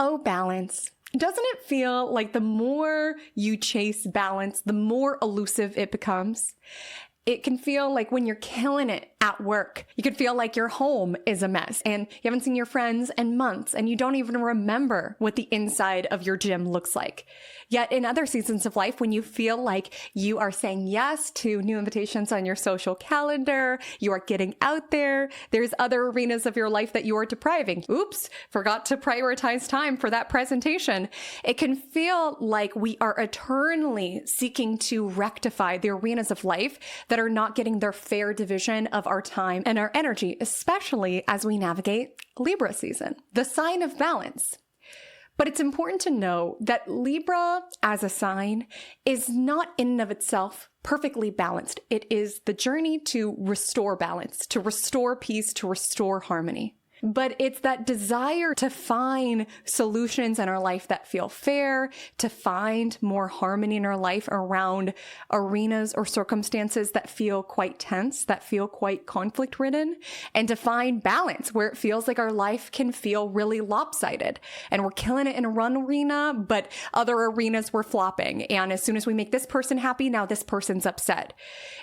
Oh, balance. Doesn't it feel like the more you chase balance, the more elusive it becomes? It can feel like when you're killing it at work, you could feel like your home is a mess and you haven't seen your friends in months and you don't even remember what the inside of your gym looks like. Yet in other seasons of life, when you feel like you are saying yes to new invitations on your social calendar, you are getting out there, there's other arenas of your life that you are depriving. Oops, forgot to prioritize time for that presentation. It can feel like we are eternally seeking to rectify the arenas of life that are not getting their fair division of our time and our energy, especially as we navigate Libra season, the sign of balance. But it's important to know that Libra as a sign is not in and of itself perfectly balanced. It is the journey to restore balance, to restore peace, to restore harmony. But it's that desire to find solutions in our life that feel fair, to find more harmony in our life around arenas or circumstances that feel quite tense, that feel quite conflict-ridden, and to find balance where it feels like our life can feel really lopsided. And we're killing it in one arena, but other arenas we're flopping. And as soon as we make this person happy, now this person's upset.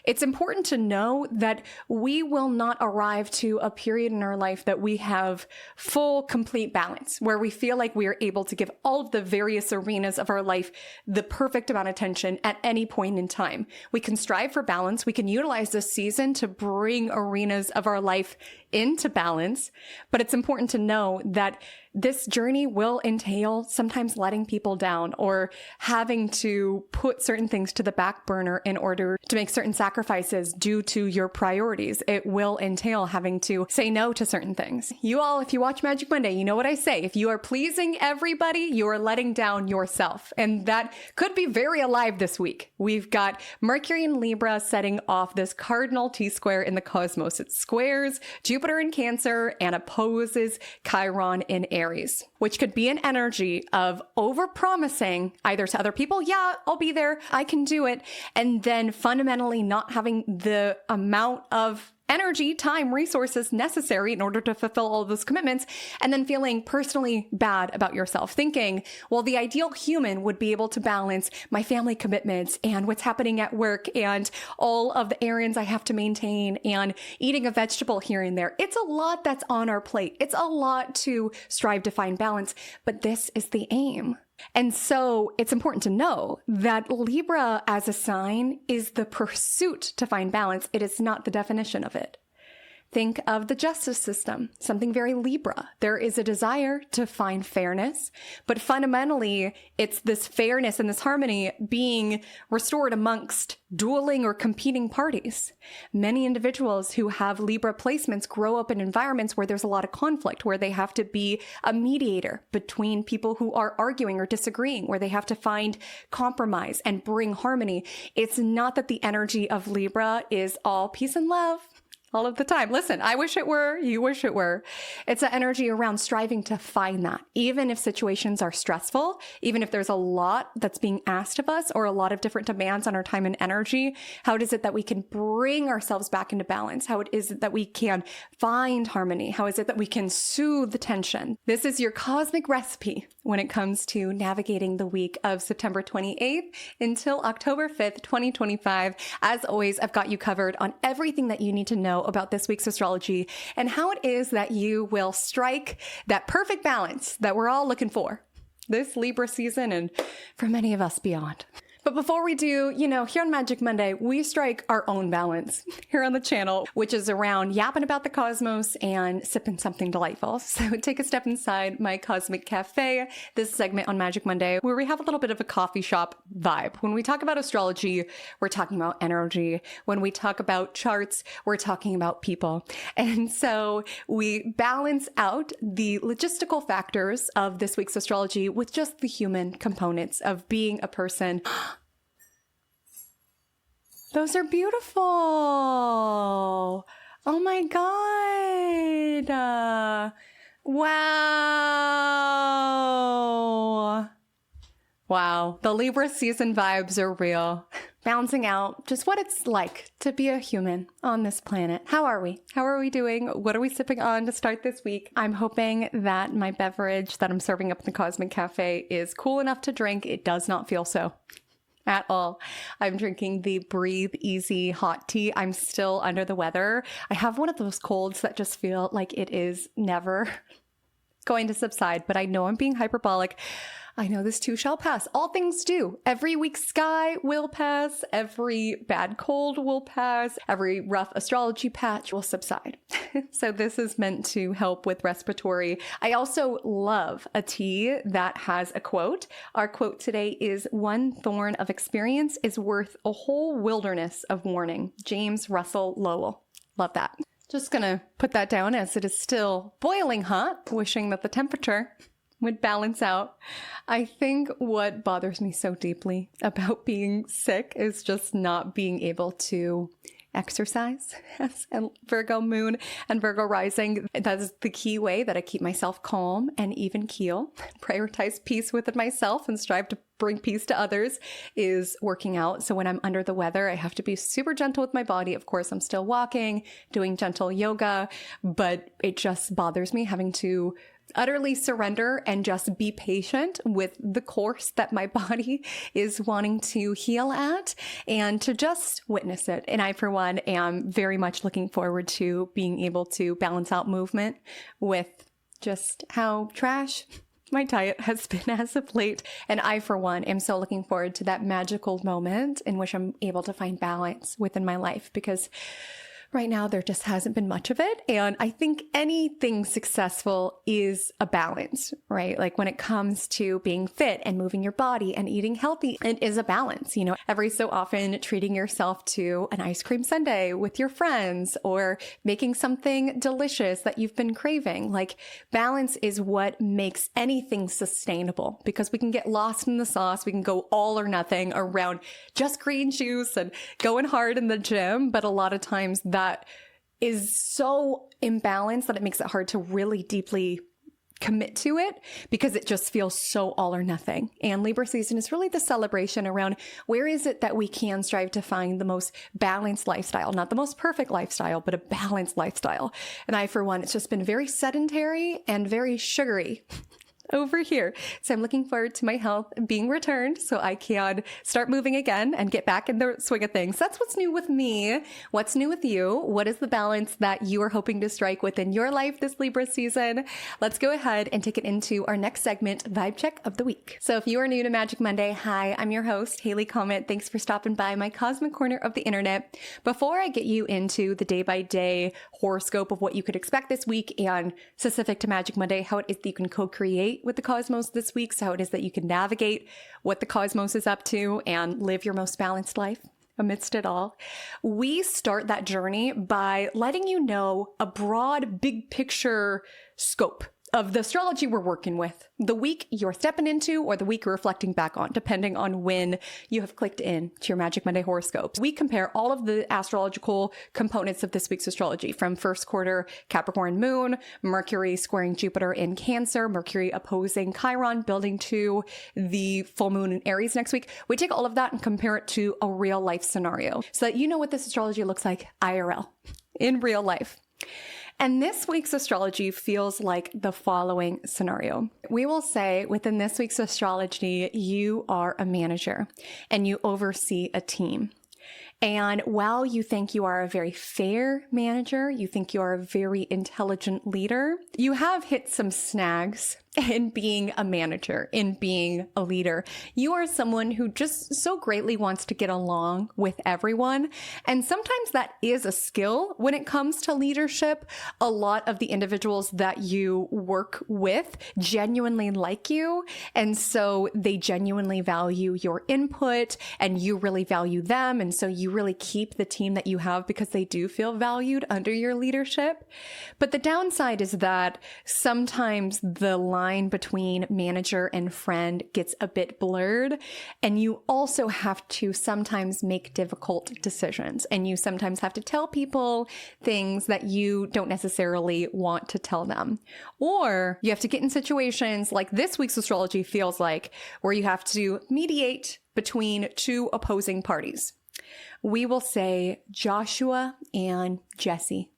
It's important to know that we will not arrive to a period in our life that we have full, complete balance, where we feel like we are able to give all of the various arenas of our life the perfect amount of attention at any point in time. We can strive for balance. We can utilize this season to bring arenas of our life into balance, but it's important to know that this journey will entail sometimes letting people down or having to put certain things to the back burner in order to make certain sacrifices due to your priorities. It will entail having to say no to certain things. You all, if you watch Magic Monday, you know what I say. If you are pleasing everybody, you are letting down yourself. And that could be very alive this week. We've got Mercury in Libra setting off this cardinal T-square in the cosmos. It squares Jupiter in Cancer and opposes Chiron in Aries, which could be an energy of over-promising either to other people, yeah, I'll be there, I can do it, and then fundamentally not having the amount of energy, time, resources necessary in order to fulfill all of those commitments, and then feeling personally bad about yourself, thinking, well, the ideal human would be able to balance my family commitments and what's happening at work and all of the errands I have to maintain and eating a vegetable here and there. It's a lot that's on our plate. It's a lot to strive to find balance, but this is the aim. And so it's important to know that Libra as a sign is the pursuit to find balance. It is not the definition of it. Think of the justice system, something very Libra. There is a desire to find fairness, but fundamentally it's this fairness and this harmony being restored amongst dueling or competing parties. Many individuals who have Libra placements grow up in environments where there's a lot of conflict, where they have to be a mediator between people who are arguing or disagreeing, where they have to find compromise and bring harmony. It's not that the energy of Libra is all peace and love all of the time. Listen, I wish it were, you wish it were. It's an energy around striving to find that. Even if situations are stressful, even if there's a lot that's being asked of us or a lot of different demands on our time and energy, how is it that we can bring ourselves back into balance? How is it that we can find harmony? How is it that we can soothe the tension? This is your cosmic recipe when it comes to navigating the week of September 28th until October 5th, 2025. As always, I've got you covered on everything that you need to know about this week's astrology and how it is that you will strike that perfect balance that we're all looking for this Libra season and for many of us beyond. But before we do, here on Magic Monday, we strike our own balance here on the channel, which is around yapping about the cosmos and sipping something delightful. So take a step inside my Cosmic Café, this segment on Magic Monday, where we have a little bit of a coffee shop vibe. When we talk about astrology, we're talking about energy. When we talk about charts, we're talking about people. And so we balance out the logistical factors of this week's astrology with just the human components of being a person. Those are beautiful. Oh my God. Wow. Wow. The Libra season vibes are real. balancing out just what it's like to be a human on this planet. How are we? How are we doing? What are we sipping on to start this week? I'm hoping that my beverage that I'm serving up in the Cosmic Cafe is cool enough to drink. It does not feel so at all. I'm drinking the Breathe Easy hot tea. I'm still under the weather. I have one of those colds that just feel like it is never going to subside, but I know I'm being hyperbolic. I know this too shall pass. All things do. Every weak sky will pass. Every bad cold will pass. Every rough astrology patch will subside. So this is meant to help with respiratory. I also love a tea that has a quote. Our quote today is, "One thorn of experience is worth a whole wilderness of warning." James Russell Lowell. Love that. Just gonna put that down as it is still boiling hot, wishing that the temperature would balance out. I think what bothers me so deeply about being sick is just not being able to exercise. And Virgo moon and Virgo rising, that's the key way that I keep myself calm and even keel, prioritize peace within myself and strive to bring peace to others, is working out. So when I'm under the weather, I have to be super gentle with my body. Of course, I'm still walking, doing gentle yoga, but it just bothers me having to utterly surrender and just be patient with the course that my body is wanting to heal at and to just witness it. And I, for one, am very much looking forward to being able to balance out movement with just how trash my diet has been as of late. And I, for one, am so looking forward to that magical moment in which I'm able to find balance within my life, because right now, there just hasn't been much of it. And I think anything successful is a balance, right? Like when it comes to being fit and moving your body and eating healthy, it is a balance. You know, every so often treating yourself to an ice cream sundae with your friends or making something delicious that you've been craving. Like balance is what makes anything sustainable, because we can get lost in the sauce. We can go all or nothing around just green juice and going hard in the gym. But a lot of times that is so imbalanced that it makes it hard to really deeply commit to it, because it just feels so all or nothing. And Libra season is really the celebration around where is it that we can strive to find the most balanced lifestyle, not the most perfect lifestyle, but a balanced lifestyle. And I, for one, it's just been very sedentary and very sugary over here. So I'm looking forward to my health being returned so I can start moving again and get back in the swing of things. That's what's new with me. What's new with you? What is the balance that you are hoping to strike within your life this Libra season? Let's go ahead and take it into our next segment, Vibe Check of the Week. So if you are new to Magic Monday, hi, I'm your host, Haley Comet. Thanks for stopping by my cosmic corner of the internet. Before I get you into the day-by-day horoscope of what you could expect this week and specific to Magic Monday, how it is that you can co-create with the cosmos this week, so how it is that you can navigate what the cosmos is up to and live your most balanced life amidst it all. We start that journey by letting you know a broad, big picture scope of the astrology we're working with, the week you're stepping into or the week you're reflecting back on, depending on when you have clicked in to your Magic Monday horoscopes. We compare all of the astrological components of this week's astrology, from first quarter Capricorn moon, Mercury squaring Jupiter in Cancer, Mercury opposing Chiron, building to the full moon in Aries next week. We take all of that and compare it to a real life scenario so that you know what this astrology looks like IRL, in real life. And this week's astrology feels like the following scenario. We will say within this week's astrology, you are a manager and you oversee a team. And while you think you are a very fair manager, you think you are a very intelligent leader, you have hit some snags in being a manager, in being a leader. You are someone who just so greatly wants to get along with everyone. And sometimes that is a skill when it comes to leadership. A lot of the individuals that you work with genuinely like you. And so they genuinely value your input and you really value them. And so you you really keep the team that you have because they do feel valued under your leadership. But the downside is that sometimes the line between manager and friend gets a bit blurred, and you also have to sometimes make difficult decisions, and you sometimes have to tell people things that you don't necessarily want to tell them. Or you have to get in situations like this week's astrology feels like, where you have to mediate between two opposing parties. We will say Joshua and Jesse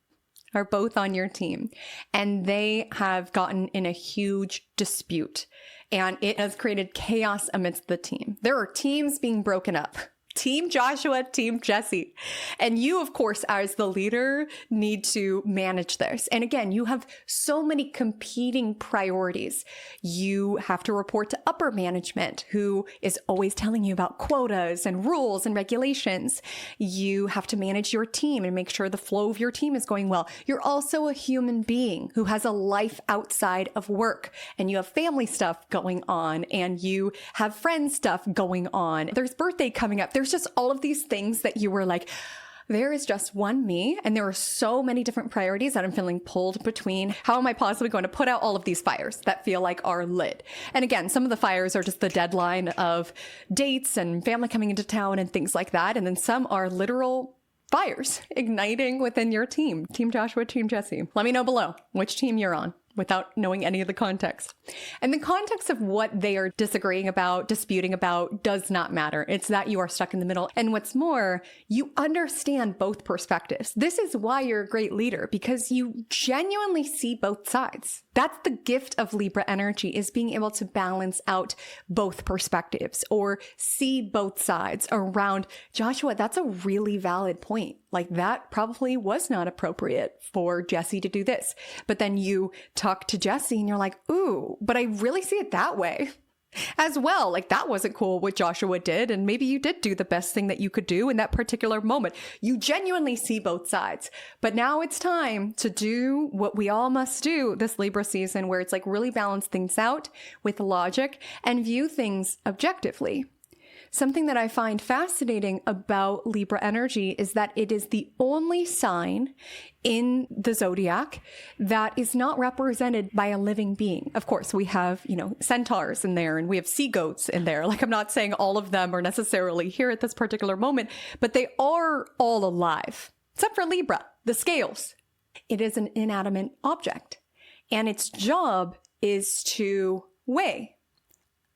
are both on your team, and they have gotten in a huge dispute, and it has created chaos amidst the team. There are teams being broken up. Team Joshua, Team Jesse. And you, of course, as the leader, need to manage this. And again, you have so many competing priorities. You have to report to upper management, who is always telling you about quotas and rules and regulations. You have to manage your team and make sure the flow of your team is going well. You're also a human being who has a life outside of work, and you have family stuff going on, and you have friend stuff going on. There's birthday coming up. There's just all of these things that you were like, there is just one me, and there are so many different priorities that I'm feeling pulled between. How am I possibly going to put out all of these fires that feel like are lit? And again, some of the fires are just the deadline of dates and family coming into town and things like that. And then some are literal fires igniting within your team. Team Joshua, Team Jesse. Let me know below which team you're on, without knowing any of the context. And the context of what they are disagreeing about, disputing about, does not matter. It's that you are stuck in the middle. And what's more, you understand both perspectives. This is why you're a great leader, because you genuinely see both sides. That's the gift of Libra energy, is being able to balance out both perspectives or see both sides around, Joshua, that's a really valid point. Like, that probably was not appropriate for Jesse to do this. But then you talk to Jesse and you're like, ooh, but I really see it that way as well. Like, that wasn't cool what Joshua did. And maybe you did do the best thing that you could do in that particular moment. You genuinely see both sides. But now it's time to do what we all must do this Libra season, where it's like really balance things out with logic and view things objectively. Something that I find fascinating about Libra energy is that it is the only sign in the zodiac that is not represented by a living being. Of course, we have, centaurs in there, and we have sea goats in there. Like, I'm not saying all of them are necessarily here at this particular moment, but they are all alive, except for Libra, the scales. It is an inanimate object, and its job is to weigh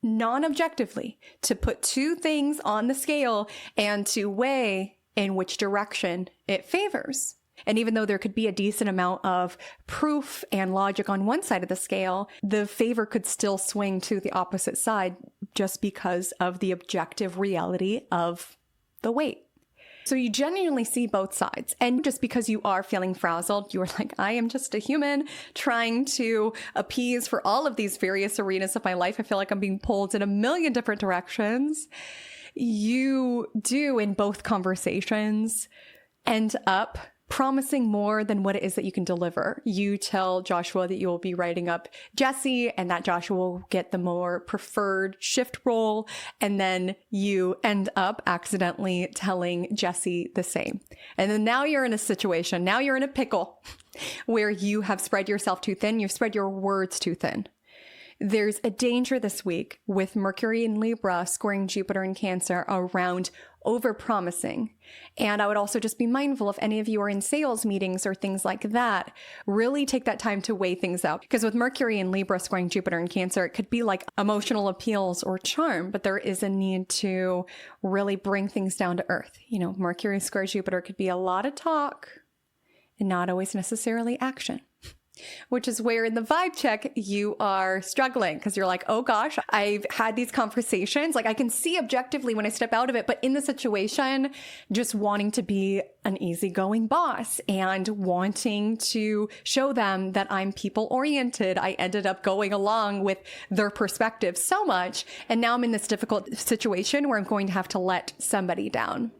non-objectively, to put two things on the scale and to weigh in which direction it favors. And even though there could be a decent amount of proof and logic on one side of the scale, the favor could still swing to the opposite side just because of the objective reality of the weight. So you genuinely see both sides. And just because you are feeling frazzled, you are like, I am just a human trying to appease for all of these various arenas of my life. I feel like I'm being pulled in a million different directions. You do, in both conversations, end up promising more than what it is that you can deliver. You tell Joshua that you will be writing up Jesse, and that Joshua will get the more preferred shift role. And then you end up accidentally telling Jesse the same. And then now you're in a situation, now you're in a pickle where you have spread yourself too thin. You've spread your words too thin. There's a danger this week with Mercury in Libra squaring Jupiter in Cancer around over-promising. And I would also just be mindful, if any of you are in sales meetings or things like that, really take that time to weigh things out. Because with Mercury in Libra squaring Jupiter in Cancer, it could be like emotional appeals or charm, but there is a need to really bring things down to earth. Mercury square Jupiter could be a lot of talk and not always necessarily action. Which is where in the vibe check you are struggling, because you're like, oh gosh, I've had these conversations. Like, I can see objectively when I step out of it, but in the situation, just wanting to be an easygoing boss and wanting to show them that I'm people oriented, I ended up going along with their perspective so much. And now I'm in this difficult situation where I'm going to have to let somebody down.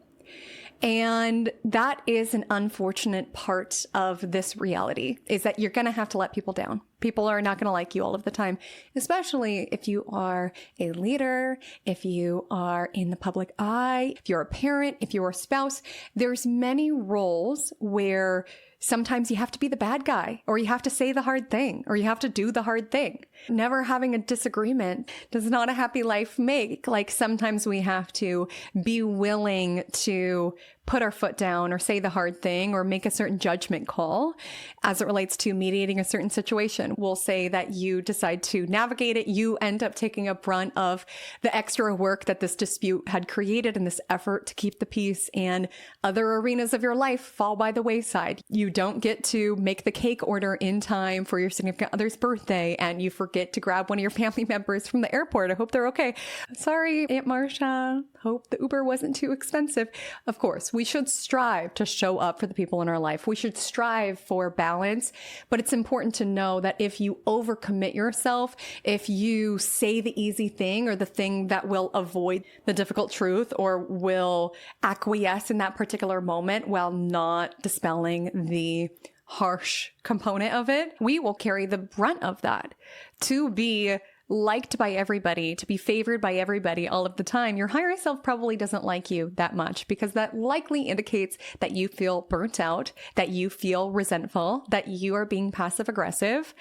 And that is an unfortunate part of this reality, is that you're going to have to let people down. People are not going to like you all of the time, especially if you are a leader, if you are in the public eye, if you're a parent, if you're a spouse. There's many roles where sometimes you have to be the bad guy, or you have to say the hard thing, or you have to do the hard thing. Never having a disagreement does not a happy life make. Like sometimes we have to be willing to put our foot down or say the hard thing or make a certain judgment call as it relates to mediating a certain situation. We'll say that you decide to navigate it. You end up taking a brunt of the extra work that this dispute had created in this effort to keep the peace, and other arenas of your life fall by the wayside. You don't get to make the cake order in time for your significant other's birthday, and you forget to grab one of your family members from the airport. I hope they're okay. Sorry, Aunt Marcia. Hope the Uber wasn't too expensive. Of course, we should strive to show up for the people in our life. We should strive for balance, but it's important to know that if you overcommit yourself, if you say the easy thing or the thing that will avoid the difficult truth or will acquiesce in that particular moment while not dispelling the harsh component of it, we will carry the brunt of that. To be liked by everybody, to be favored by everybody all of the time, your higher self probably doesn't like you that much, because that likely indicates that you feel burnt out, that you feel resentful, that you are being passive aggressive,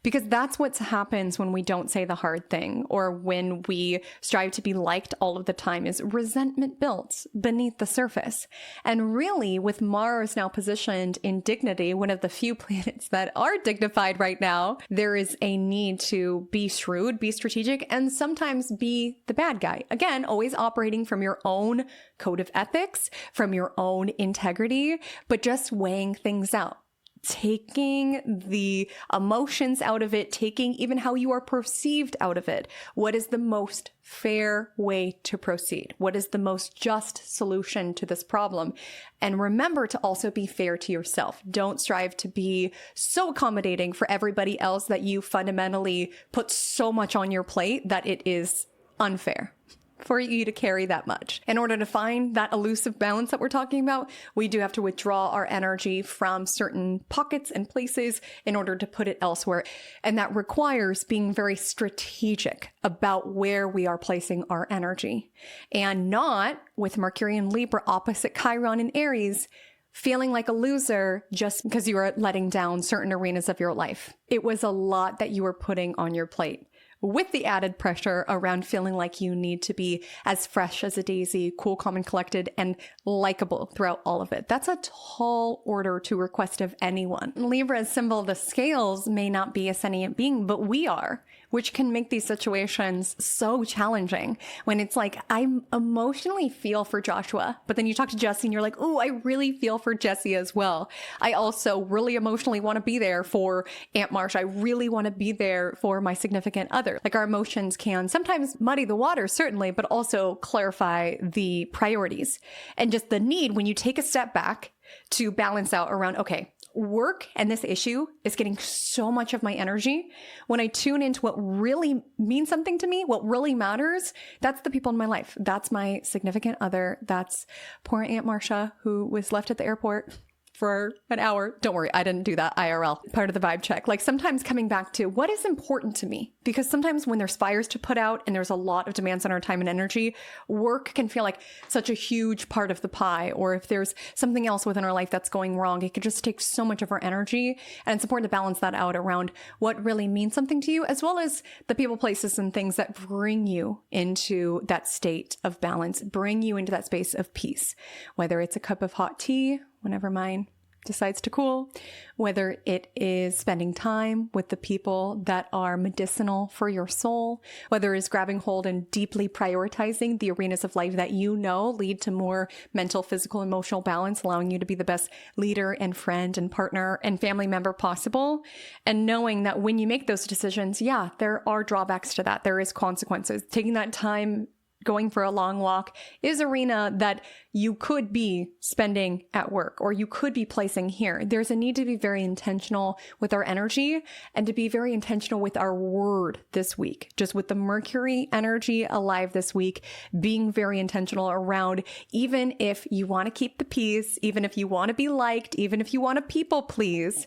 because that's what happens when we don't say the hard thing or when we strive to be liked all of the time, is resentment built beneath the surface. And really, with Mars now positioned in dignity, one of the few planets that are dignified right now, there is a need to be shrewd, be strategic, and sometimes be the bad guy. Again, always operating from your own code of ethics, from your own integrity, but just weighing things out. Taking the emotions out of it, taking even how you are perceived out of it. What is the most fair way to proceed? What is the most just solution to this problem? And remember to also be fair to yourself. Don't strive to be so accommodating for everybody else that you fundamentally put so much on your plate that it is unfair for you to carry that much. In order to find that elusive balance that we're talking about, we do have to withdraw our energy from certain pockets and places in order to put it elsewhere. And that requires being very strategic about where we are placing our energy, and not, with Mercury and Libra opposite Chiron and Aries, feeling like a loser just because you are letting down certain arenas of your life. It was a lot that you were putting on your plate, with the added pressure around feeling like you need to be as fresh as a daisy, cool, calm, and collected, and likable throughout all of it. That's a tall order to request of anyone. Libra's symbol of the scales may not be a sentient being, but we are, which can make these situations so challenging when it's like, I emotionally feel for Joshua, but then you talk to Jesse and you're like, oh, I really feel for Jesse as well. I also really emotionally want to be there for Aunt Marsh. I really want to be there for my significant other. Like, our emotions can sometimes muddy the water, certainly, but also clarify the priorities and just the need when you take a step back to balance out around, okay, work and this issue is getting so much of my energy. When I tune into what really means something to me, what really matters, that's the people in my life. That's my significant other. That's poor Aunt Marcia, who was left at the airport for an hour. Don't worry, I didn't do that IRL. Part of the vibe check. Like, sometimes coming back to what is important to me, because sometimes when there's fires to put out and there's a lot of demands on our time and energy, work can feel like such a huge part of the pie. Or if there's something else within our life that's going wrong, it could just take so much of our energy. And it's important to balance that out around what really means something to you, as well as the people, places, and things that bring you into that state of balance, bring you into that space of peace. Whether it's a cup of hot tea, whenever mine decides to cool, whether it is spending time with the people that are medicinal for your soul, whether it's grabbing hold and deeply prioritizing the arenas of life that you know lead to more mental, physical, emotional balance, allowing you to be the best leader and friend and partner and family member possible. And knowing that when you make those decisions, yeah, there are drawbacks to that. There is consequences. Taking that time, going for a long walk, is arena that you could be spending at work, or you could be placing here. There's a need to be very intentional with our energy and to be very intentional with our word this week. Just with the Mercury energy alive this week, being very intentional around, even if you want to keep the peace, even if you want to be liked, even if you want to people please,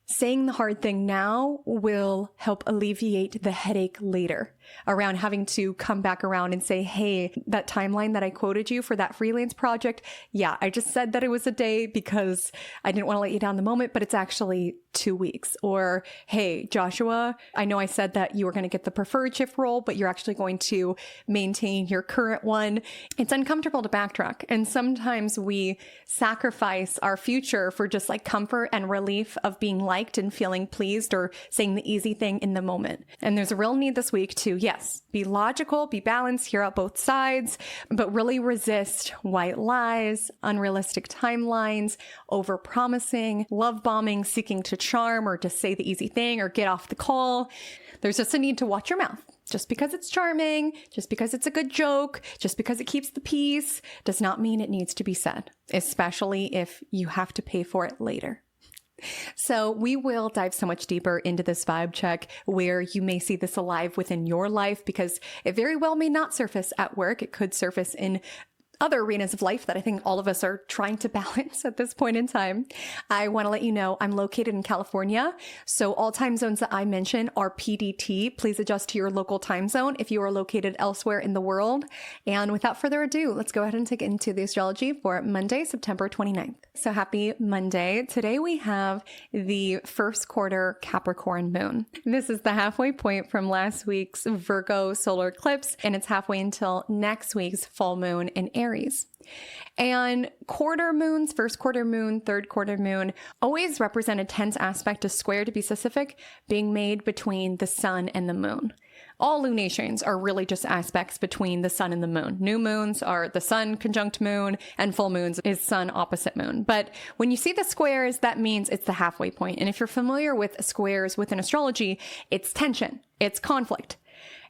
saying the hard thing now will help alleviate the headache later around having to come back around and say, hey, that timeline that I quoted you for that freelance project, yeah, I just said that it was a day because I didn't want to let you down the moment, but it's actually 2 weeks. Or, hey, Joshua, I know I said that you were going to get the preferred shift role, but you're actually going to maintain your current one. It's uncomfortable to backtrack. And sometimes we sacrifice our future for just like comfort and relief of being liked and feeling pleased or saying the easy thing in the moment. And there's a real need this week to, yes, be logical, be balanced, hear out both sides, but really resist white lies, unrealistic timelines, over-promising, love bombing, seeking to charm or to say the easy thing or get off the call. There's just a need to watch your mouth. Just because it's charming, just because it's a good joke, just because it keeps the peace, does not mean it needs to be said, especially if you have to pay for it later. So we will dive so much deeper into this vibe check where you may see this alive within your life because it very well may not surface at work. It could surface in other arenas of life that I think all of us are trying to balance at this point in time. I want to let you know I'm located in California. So all time zones that I mention are PDT. Please adjust to your local time zone if you are located elsewhere in the world. And without further ado, let's go ahead and take into the astrology for Monday, September 29th. So happy Monday. Today we have the first quarter Capricorn moon. This is the halfway point from last week's Virgo solar eclipse, and it's halfway until next week's full moon in Aries. And quarter moons, first quarter moon, third quarter moon, always represent a tense aspect, a square to be specific, being made between the sun and the moon. All lunations are really just aspects between the sun and the moon. New moons are the sun conjunct moon, and full moons is sun opposite moon. But when you see the squares, that means it's the halfway point. And if you're familiar with squares within astrology, it's tension, it's conflict.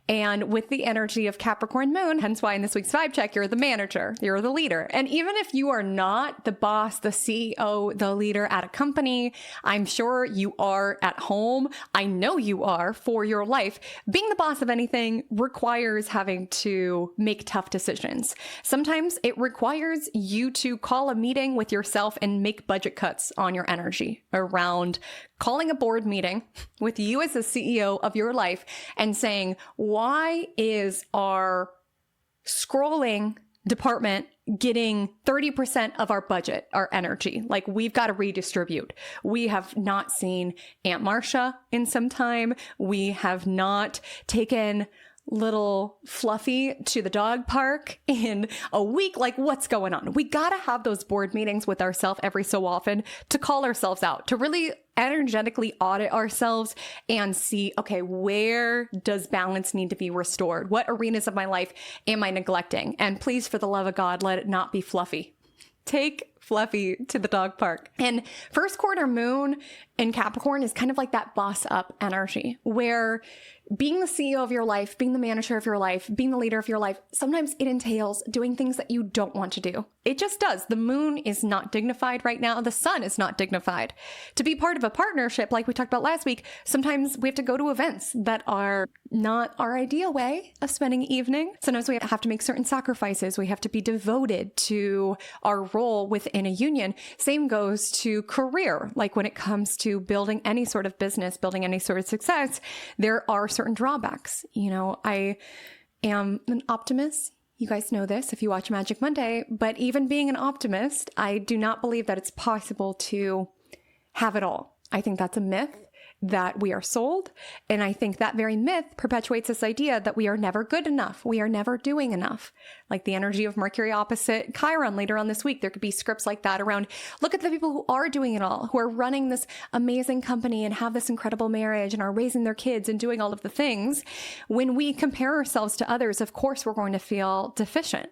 And with the energy of Capricorn moon, hence why in this week's vibe check, you're the manager, you're the leader. And even if you are not the boss, the CEO, the leader at a company, I'm sure you are at home. I know you are for your life. Being the boss of anything requires having to make tough decisions. Sometimes it requires you to call a meeting with yourself and make budget cuts on your energy around calling a board meeting with you as the CEO of your life and saying, why is our scrolling department getting 30% of our budget, our energy? Like, we've got to redistribute. We have not seen Aunt Marcia in some time. We have not taken little Fluffy to the dog park in a week. Like, what's going on? We got to have those board meetings with ourselves every so often to call ourselves out, to really energetically audit ourselves and see, okay, where does balance need to be restored? What arenas of my life am I neglecting? And please, for the love of God, let it not be Fluffy. Take Fluffy to the dog park. And first quarter moon in Capricorn is kind of like that boss up energy where being the CEO of your life, being the manager of your life, being the leader of your life, sometimes it entails doing things that you don't want to do. It just does. The moon is not dignified right now. The sun is not dignified. To be part of a partnership, like we talked about last week, sometimes we have to go to events that are not our ideal way of spending an evening. Sometimes we have to make certain sacrifices. We have to be devoted to our role within a union. Same goes to career. Like when it comes to building any sort of business, building any sort of success, there are certain drawbacks. You know, I am an optimist. You guys know this if you watch Magic Monday, but even being an optimist, I do not believe that it's possible to have it all. I think that's a myth that we are sold. And I think that very myth perpetuates this idea that we are never good enough. We are never doing enough. Like the energy of Mercury opposite Chiron later on this week, there could be scripts like that around, look at the people who are doing it all, who are running this amazing company and have this incredible marriage and are raising their kids and doing all of the things. When we compare ourselves to others, of course, we're going to feel deficient.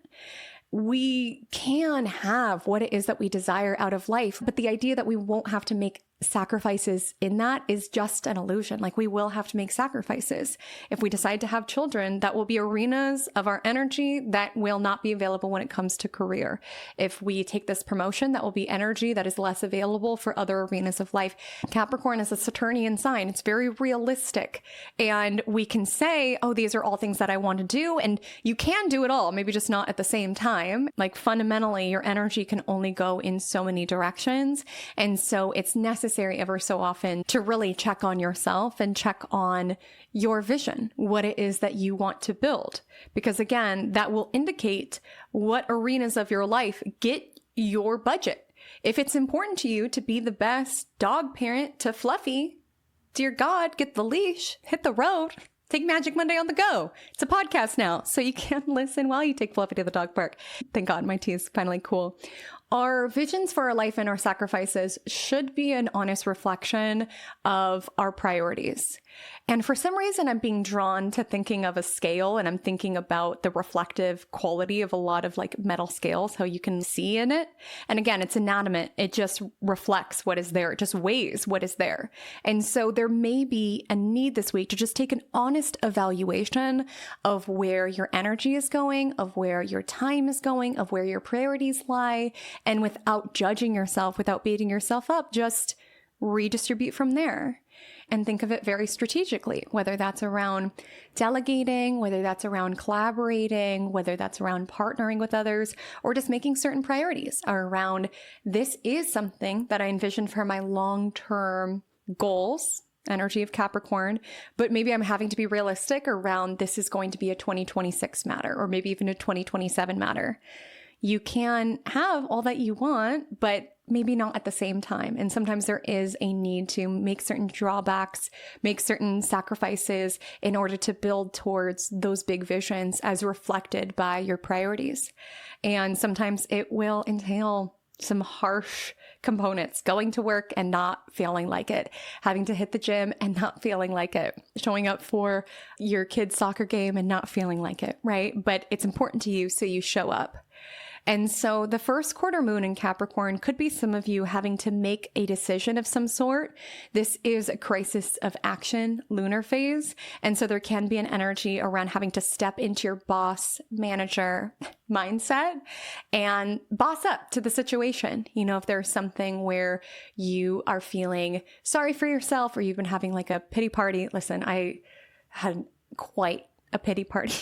We can have what it is that we desire out of life, but the idea that we won't have to make sacrifices in that is just an illusion. Like, we will have to make sacrifices. If we decide to have children, that will be arenas of our energy that will not be available when it comes to career. If we take this promotion, that will be energy that is less available for other arenas of life. Capricorn is a Saturnian sign. It's very realistic. And we can say, oh, these are all things that I want to do. And you can do it all, maybe just not at the same time. Like, fundamentally, your energy can only go in so many directions. And so it's necessary necessary ever so often to really check on yourself and check on your vision, what it is that you want to build. Because again, that will indicate what arenas of your life get your budget. If it's important to you to be the best dog parent to Fluffy, dear God, get the leash, hit the road, take Magic Monday on the go. It's a podcast now, so you can listen while you take Fluffy to the dog park. Thank God my tea is finally cool. Our visions for our life and our sacrifices should be an honest reflection of our priorities. And for some reason, I'm being drawn to thinking of a scale, and I'm thinking about the reflective quality of a lot of like metal scales, how you can see in it. And again, it's inanimate. It just reflects what is there. It just weighs what is there. And so there may be a need this week to just take an honest evaluation of where your energy is going, of where your time is going, of where your priorities lie. And without judging yourself, without beating yourself up, just redistribute from there. And think of it very strategically, whether that's around delegating, whether that's around collaborating, whether that's around partnering with others, or just making certain priorities around this is something that I envision for my long-term goals, energy of Capricorn, but maybe I'm having to be realistic around this is going to be a 2026 matter, or maybe even a 2027 matter. You can have all that you want, but maybe not at the same time. And sometimes there is a need to make certain drawbacks, make certain sacrifices in order to build towards those big visions as reflected by your priorities. And sometimes it will entail some harsh components, going to work and not feeling like it, having to hit the gym and not feeling like it, showing up for your kid's soccer game and not feeling like it, right? But it's important to you, so you show up. And so the first quarter moon in Capricorn could be some of you having to make a decision of some sort. This is a crisis of action lunar phase. And so there can be an energy around having to step into your boss manager mindset and boss up to the situation. You know, if there's something where you are feeling sorry for yourself or you've been having like a pity party. Listen, I had quite a pity party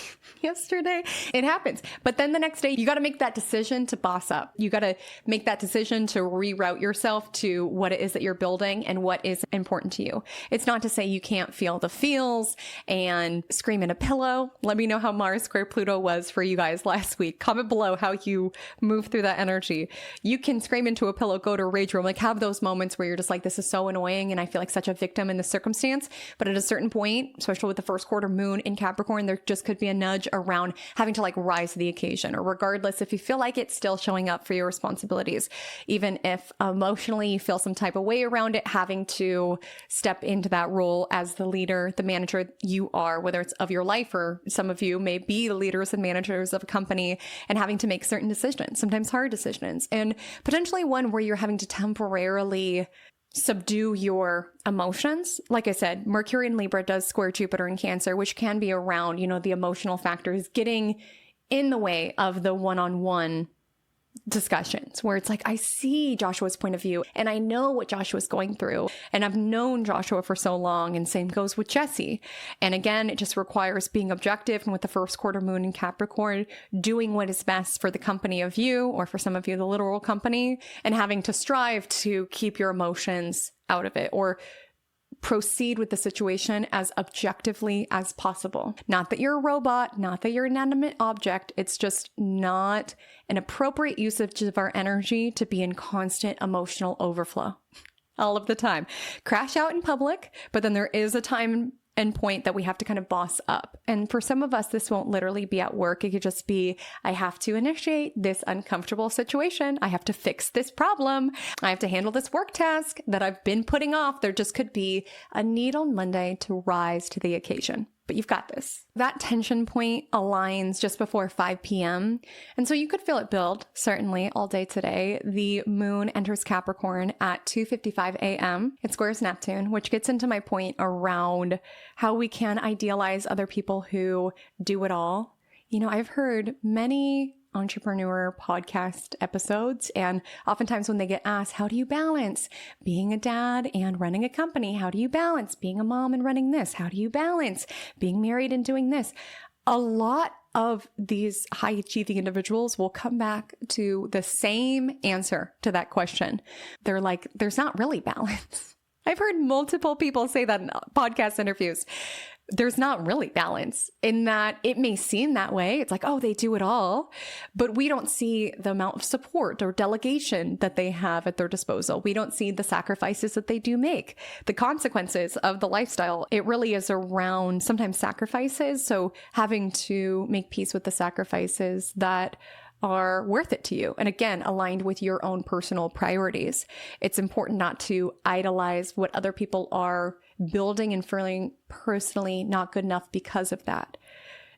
yesterday. It happens. But then the next day, you got to make that decision to boss up. You got to make that decision to reroute yourself to what it is that you're building and what is important to you. It's not to say you can't feel the feels and scream in a pillow. Let me know how Mars square Pluto was for you guys last week. Comment below how you move through that energy. You can scream into a pillow, go to a rage room, like have those moments where you're just like, this is so annoying and I feel like such a victim in the circumstance. But at a certain point, especially with the first quarter moon in Capricorn, there just could be a nudge around having to like rise to the occasion, or regardless if you feel like it's still showing up for your responsibilities, even if emotionally you feel some type of way around it, having to step into that role as the leader, the manager you are, whether it's of your life or some of you may be the leaders and managers of a company and having to make certain decisions, sometimes hard decisions, and potentially one where you're having to temporarily subdue your emotions. Like I said, Mercury in Libra does square Jupiter in Cancer, which can be around, you know, the emotional factors getting in the way of the one-on-one discussions where it's like, I see Joshua's point of view and I know what Joshua's going through and I've known Joshua for so long, and same goes with Jesse. And again, it just requires being objective, and with the first quarter moon in Capricorn, doing what is best for the company of you, or for some of you, the literal company, and having to strive to keep your emotions out of it or proceed with the situation as objectively as possible. Not that you're a robot, not that you're an inanimate object. It's just not an appropriate usage of our energy to be in constant emotional overflow all of the time. Crash out in public, but then there is a time and point that we have to kind of boss up. And for some of us, this won't literally be at work. It could just be, I have to initiate this uncomfortable situation. I have to fix this problem. I have to handle this work task that I've been putting off. There just could be a need on Monday to rise to the occasion. But you've got this. That tension point aligns just before 5 p.m. And so you could feel it build, certainly, all day today. The moon enters Capricorn at 2:55 a.m. It squares Neptune, which gets into my point around how we can idealize other people who do it all. You know, I've heard many entrepreneur podcast episodes, and oftentimes when they get asked, how do you balance being a dad and running a company? How do you balance being a mom and running this? How do you balance being married and doing this? a lot of these high achieving individuals will come back to the same answer to that question. They're like, there's not really balance. I've heard multiple people say that in podcast interviews. There's not really balance, in that it may seem that way. It's like, oh, they do it all, but we don't see the amount of support or delegation that they have at their disposal. We don't see the sacrifices that they do make, the consequences of the lifestyle. It really is around sometimes sacrifices. So having to make peace with the sacrifices that are worth it to you. And again, aligned with your own personal priorities. It's important not to idolize what other people are building and feeling personally not good enough because of that.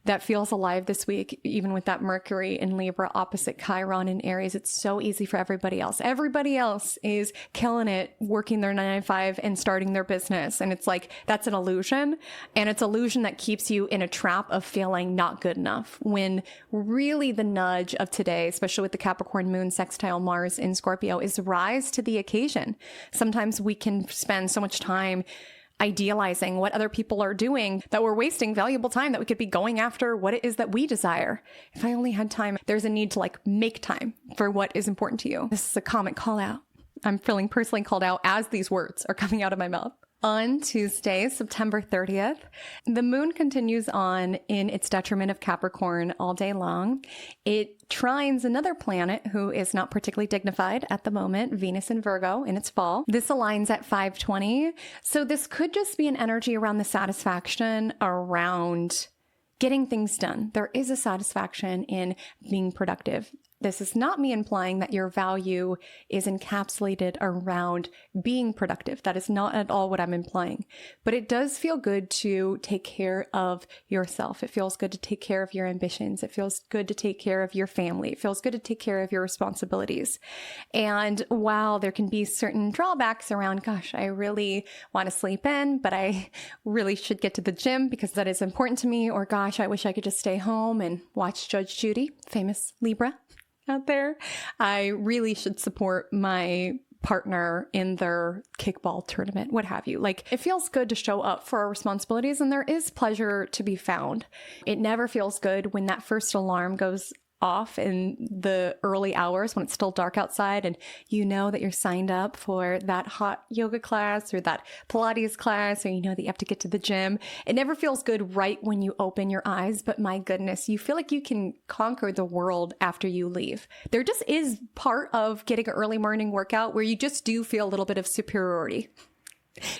That feels alive this week, even with that Mercury in Libra opposite Chiron in Aries. It's so easy for everybody else. Everybody else is killing it, working their 9 to 5 and starting their business. And it's like, that's an illusion. And it's illusion that keeps you in a trap of feeling not good enough, when really the nudge of today, especially with the Capricorn moon sextile Mars in Scorpio, is rise to the occasion. Sometimes we can spend so much time idealizing what other people are doing that we're wasting valuable time that we could be going after what it is that we desire. If I only had time, there's a need to make time for what is important to you. This is a comic call out. I'm feeling personally called out as these words are coming out of my mouth. On Tuesday, September 30th, the moon continues on in its detriment of Capricorn all day long. It trines another planet who is not particularly dignified at the moment, Venus in Virgo in its fall. This aligns at 5:20. So this could just be an energy around the satisfaction around getting things done. There is a satisfaction in being productive. This is not me implying that your value is encapsulated around being productive. That is not at all what I'm implying. But it does feel good to take care of yourself. It feels good to take care of your ambitions. It feels good to take care of your family. It feels good to take care of your responsibilities. And while there can be certain drawbacks around, gosh, I really want to sleep in, but I really should get to the gym because that is important to me. Or gosh, I wish I could just stay home and watch Judge Judy, famous Libra out there. I really should support my partner in their kickball tournament, what have you. It feels good to show up for our responsibilities, and there is pleasure to be found. It never feels good when that first alarm goes off in the early hours when it's still dark outside and you know that you're signed up for that hot yoga class or that Pilates class, or you know that you have to get to the gym. It never feels good right when you open your eyes, but my goodness, you feel like you can conquer the world after you leave. There just is part of getting an early morning workout where you just do feel a little bit of superiority.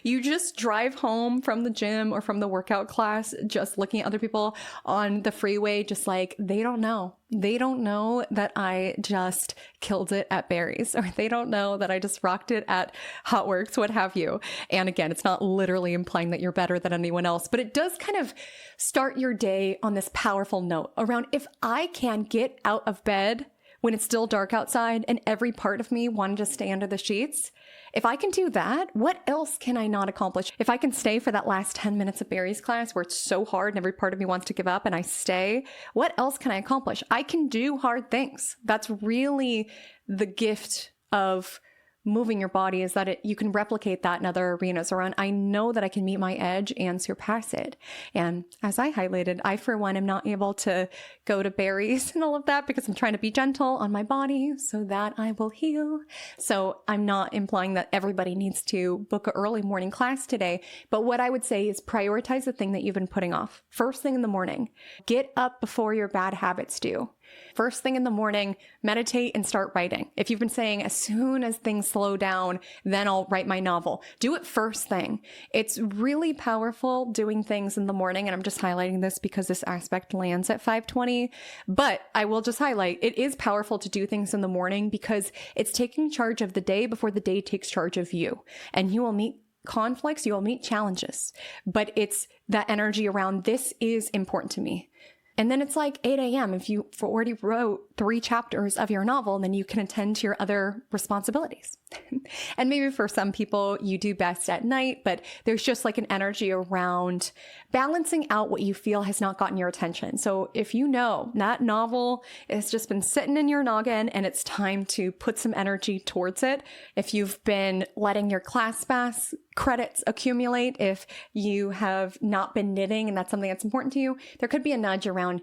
You just drive home from the gym or from the workout class, just looking at other people on the freeway, just like, they don't know. They don't know that I just killed it at Barry's, or they don't know that I just rocked it at Hotworks, what have you. And again, it's not literally implying that you're better than anyone else, but it does kind of start your day on this powerful note around, if I can get out of bed when it's still dark outside and every part of me wanted to stay under the sheets, if I can do that, what else can I not accomplish? If I can stay for that last 10 minutes of Barry's class where it's so hard and every part of me wants to give up and I stay, what else can I accomplish? I can do hard things. That's really the gift of moving your body, is that you can replicate that in other arenas around, I know that I can meet my edge and surpass it. And as I highlighted, I, for one, am not able to go to Barry's and all of that because I'm trying to be gentle on my body so that I will heal. So I'm not implying that everybody needs to book an early morning class today. But what I would say is prioritize the thing that you've been putting off. First thing in the morning, get up before your bad habits do. First thing in the morning, meditate and start writing. If you've been saying, as soon as things slow down, then I'll write my novel, do it first thing. It's really powerful doing things in the morning. And I'm just highlighting this because this aspect lands at 5:20. But I will just highlight, it is powerful to do things in the morning because it's taking charge of the day before the day takes charge of you. And you will meet conflicts, you will meet challenges, but it's that energy around, this is important to me. And then it's like 8 a.m. If you already wrote 3 chapters of your novel, then you can attend to your other responsibilities. And maybe for some people, you do best at night, but there's just like an energy around balancing out what you feel has not gotten your attention. So if you know that novel has just been sitting in your noggin and it's time to put some energy towards it, if you've been letting your ClassPass credits accumulate, if you have not been knitting and that's something that's important to you, there could be a nudge around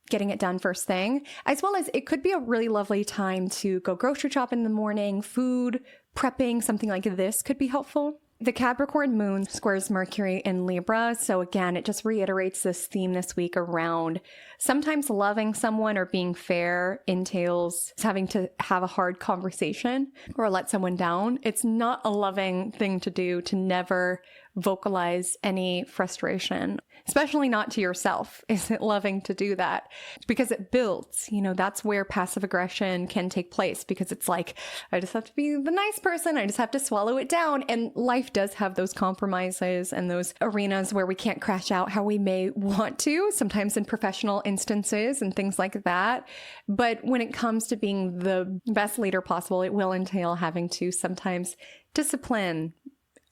getting it done first thing, as well as it could be a really lovely time to go grocery shop in the morning, food, prepping, something like this could be helpful. The Capricorn moon squares Mercury in Libra. So again, it just reiterates this theme this week around sometimes loving someone or being fair entails having to have a hard conversation or let someone down. It's not a loving thing to do to never vocalize any frustration, especially not to yourself. Isn't loving to do that because it builds, that's where passive aggression can take place because it's like, I just have to be the nice person. I just have to swallow it down. And life does have those compromises and those arenas where we can't crash out how we may want to, sometimes in professional instances and things like that. But when it comes to being the best leader possible, it will entail having to sometimes discipline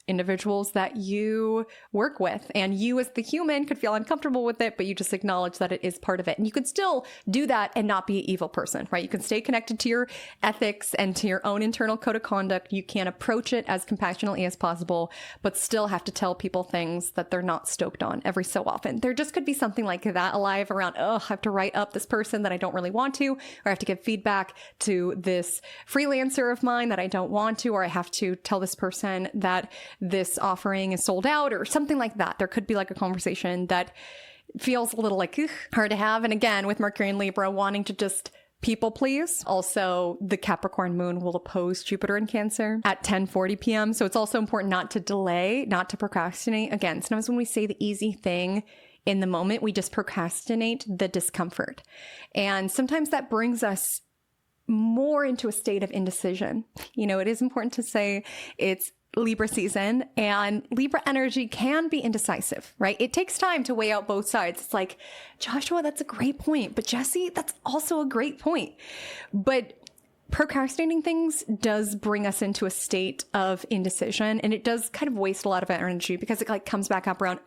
individuals that you work with, and you as the human could feel uncomfortable with it, but you just acknowledge that it is part of it. And you could still do that and not be an evil person, right? You can stay connected to your ethics and to your own internal code of conduct. You can approach it as compassionately as possible, but still have to tell people things that they're not stoked on every so often. There just could be something like that alive around, I have to write up this person that I don't really want to, or I have to give feedback to this freelancer of mine that I don't want to, or I have to tell this person that this offering is sold out or something like that. There could be like a conversation that feels a little like hard to have. And again, with Mercury and Libra wanting to just people please. Also, the Capricorn moon will oppose Jupiter in Cancer at 10:40 p.m. So it's also important not to delay, not to procrastinate. Again, sometimes when we say the easy thing in the moment, we just procrastinate the discomfort. And sometimes that brings us more into a state of indecision. It is important to say it's Libra season, and Libra energy can be indecisive, right? It takes time to weigh out both sides. It's like, Joshua, that's a great point, but Jesse, that's also a great point. But procrastinating things does bring us into a state of indecision, and it does kind of waste a lot of energy because it comes back up around,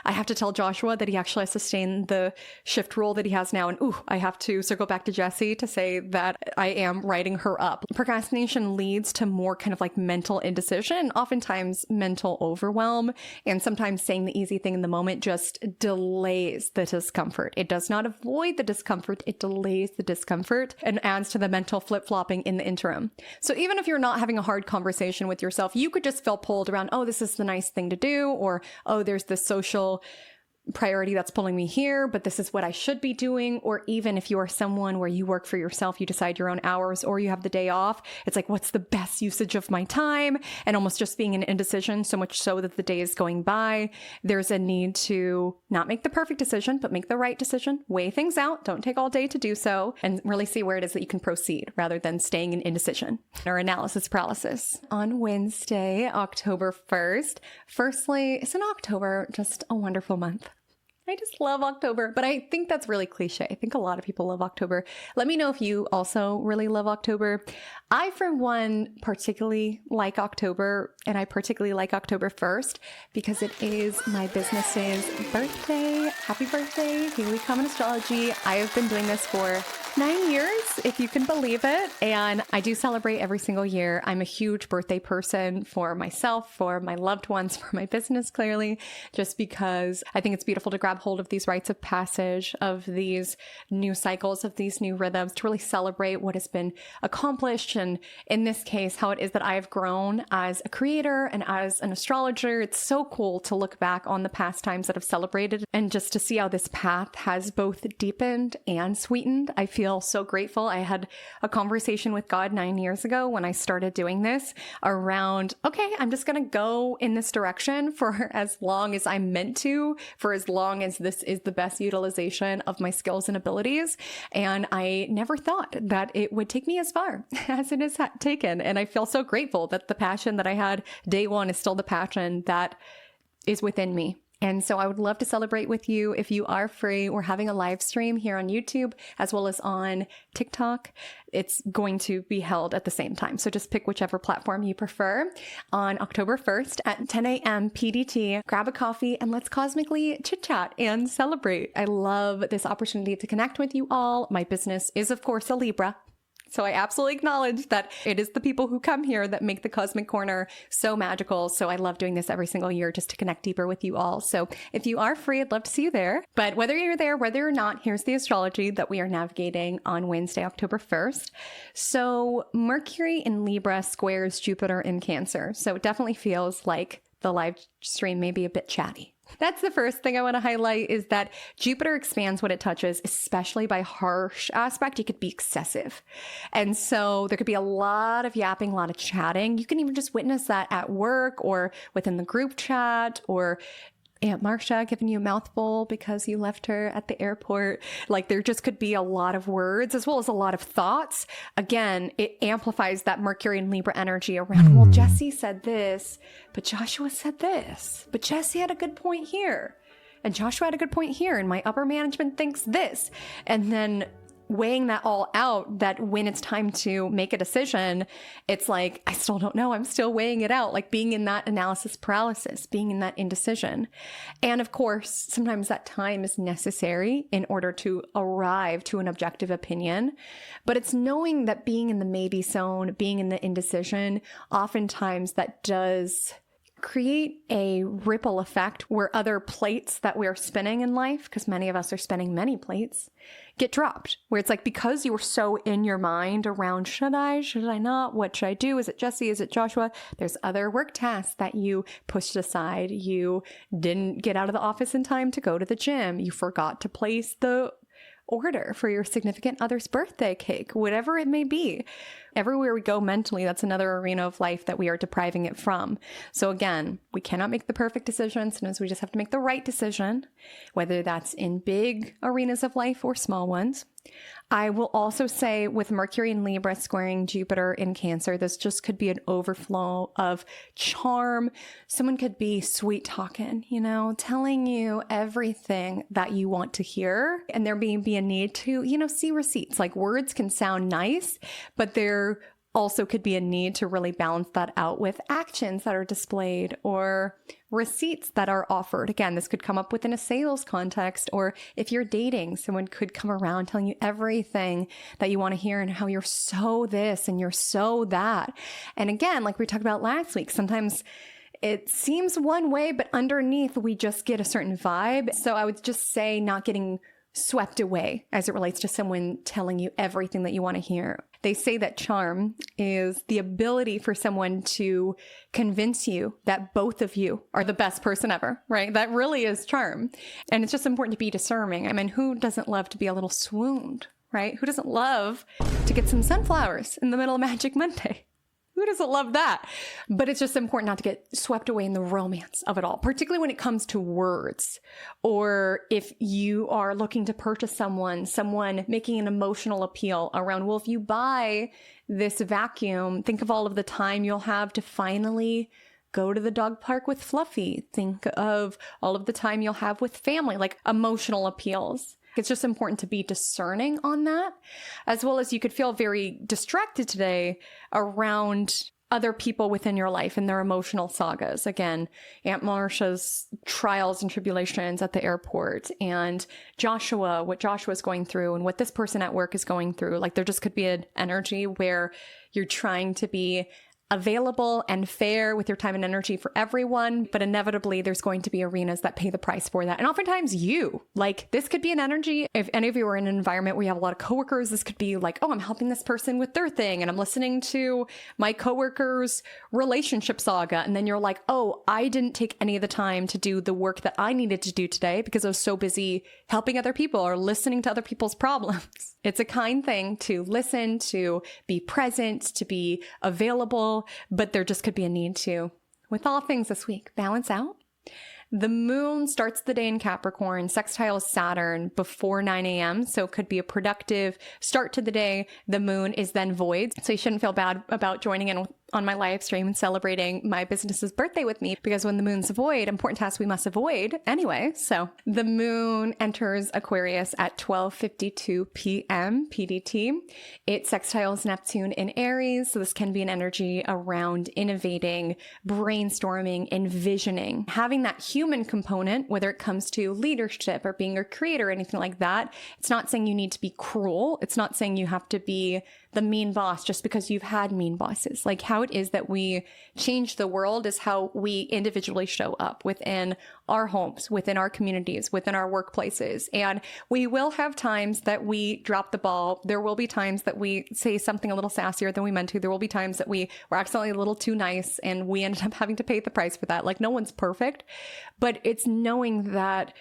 I have to tell Joshua that he actually has to stay in the shift role that he has now, and I have to circle back to Jessie to say that I am writing her up. Procrastination leads to more kind of like mental indecision, oftentimes mental overwhelm, and sometimes saying the easy thing in the moment just delays the discomfort. It does not avoid the discomfort, it delays the discomfort and adds to the mental flip-flopping in the interim. So even if you're not having a hard conversation with yourself, you could just feel pulled around, this is the nice thing to do, or, there's this social priority that's pulling me here, but this is what I should be doing. Or even if you are someone where you work for yourself, you decide your own hours, or you have the day off, it's like, what's the best usage of my time? And almost just being in indecision, so much so that the day is going by. There's a need to not make the perfect decision, but make the right decision, weigh things out, don't take all day to do so, and really see where it is that you can proceed rather than staying in indecision or analysis paralysis. On Wednesday, October 1st, firstly, isn't October just a wonderful month? I just love October, but I think that's really cliche. I think a lot of people love October. Let me know if you also really love October. I, for one, particularly like October, and I particularly like October 1st because it is my business's birthday. Happy birthday, Haley Comet Astrology. I have been doing this for 9 years, if you can believe it. And I do celebrate every single year. I'm a huge birthday person for myself, for my loved ones, for my business, clearly, just because I think it's beautiful to grab hold of these rites of passage, of these new cycles, of these new rhythms, to really celebrate what has been accomplished. And in this case, how it is that I have grown as a creator and as an astrologer. It's so cool to look back on the past times that I've celebrated and just to see how this path has both deepened and sweetened. I feel so grateful. I had a conversation with God 9 years ago when I started doing this around, okay, I'm just going to go in this direction for as long as I'm meant to, for as long as this is the best utilization of my skills and abilities. And I never thought that it would take me as far as it has taken. And I feel so grateful that the passion that I had day one is still the passion that is within me. And so I would love to celebrate with you. If you are free, we're having a live stream here on YouTube as well as on TikTok. It's going to be held at the same time. So just pick whichever platform you prefer on October 1st at 10 a.m. PDT. Grab a coffee and let's cosmically chit-chat and celebrate. I love this opportunity to connect with you all. My business is, of course, a Libra. So I absolutely acknowledge that it is the people who come here that make the Cosmic Corner so magical. So I love doing this every single year just to connect deeper with you all. So if you are free, I'd love to see you there. But whether you're there, whether you're not, here's the astrology that we are navigating on Wednesday, October 1st. So Mercury in Libra squares Jupiter in Cancer. So it definitely feels like the live stream may be a bit chatty. That's the first thing I want to highlight is that Jupiter expands what it touches, especially by harsh aspect. It could be excessive. And so there could be a lot of yapping, a lot of chatting. You can even just witness that at work or within the group chat or Aunt Marcia giving you a mouthful because you left her at the airport. Like there just could be a lot of words as well as a lot of thoughts. Again, it amplifies that Mercury and Libra energy around, well, Jesse said this, but Joshua said this, but Jesse had a good point here. And Joshua had a good point here. And my upper management thinks this. And then weighing that all out, that when it's time to make a decision, it's like, I still don't know. I'm still weighing it out, like being in that analysis paralysis, being in that indecision. And of course, sometimes that time is necessary in order to arrive to an objective opinion. But it's knowing that being in the maybe zone, being in the indecision, oftentimes that does create a ripple effect where other plates that we're spinning in life, because many of us are spinning many plates, get dropped. Where it's like, because you were so in your mind around, should I not? What should I do? Is it Jesse? Is it Joshua? There's other work tasks that you pushed aside. You didn't get out of the office in time to go to the gym. You forgot to place the order for your significant other's birthday cake, whatever it may be. Everywhere we go mentally, that's another arena of life that we are depriving it from. So again, we cannot make the perfect decision. Sometimes we just have to make the right decision, whether that's in big arenas of life or small ones. I will also say with Mercury in Libra squaring Jupiter in Cancer, this just could be an overflow of charm. Someone could be sweet talking, telling you everything that you want to hear. And there may be a need to, see receipts. Like words can sound nice, but there also could be a need to really balance that out with actions that are displayed or receipts that are offered. Again, this could come up within a sales context, or if you're dating, someone could come around telling you everything that you want to hear and how you're so this and you're so that. And again, like we talked about last week, sometimes it seems one way, but underneath we just get a certain vibe. So I would just say not getting swept away as it relates to someone telling you everything that you want to hear. They say that charm is the ability for someone to convince you that both of you are the best person ever, right? That really is charm. And it's just important to be discerning. I mean, who doesn't love to be a little swooned, right? Who doesn't love to get some sunflowers in the middle of Magic Monday? Who doesn't love that? But it's just important not to get swept away in the romance of it all, particularly when it comes to words. Or if you are looking to purchase someone making an emotional appeal around, well, if you buy this vacuum, think of all of the time you'll have to finally go to the dog park with Fluffy. Think of all of the time you'll have with family, like emotional appeals. It's just important to be discerning on that, as well as you could feel very distracted today around other people within your life and their emotional sagas. Again, Aunt Marcia's trials and tribulations at the airport, and Joshua, what Joshua's going through and what this person at work is going through. Like there just could be an energy where you're trying to be available and fair with your time and energy for everyone, but inevitably there's going to be arenas that pay the price for that. And oftentimes this could be an energy. If any of you are in an environment where you have a lot of coworkers, this could be like, oh, I'm helping this person with their thing and I'm listening to my coworker's relationship saga. And then you're like, oh, I didn't take any of the time to do the work that I needed to do today because I was so busy helping other people or listening to other people's problems. It's a kind thing to listen, to be present, to be available, but there just could be a need to, with all things this week, balance out. The moon starts the day in Capricorn, sextiles Saturn before 9 a.m. So it could be a productive start to the day. The moon is then void. So you shouldn't feel bad about joining in on my live stream and celebrating my business's birthday with me, because when the moon's void, important tasks we must avoid anyway. So the moon enters Aquarius at 12:52 p.m. PDT. It sextiles Neptune in Aries. So this can be an energy around innovating, brainstorming, envisioning, having that human component, whether it comes to leadership or being a creator or anything like that. It's not saying you need to be cruel. It's not saying you have to be the mean boss just because you've had mean bosses. Like, how it is that we change the world is how we individually show up within our homes, within our communities, within our workplaces. And we will have times that we drop the ball. There will be times that we say something a little sassier than we meant to. There will be times that we were accidentally a little too nice and we ended up having to pay the price for that. Like, no one's perfect, but it's knowing that,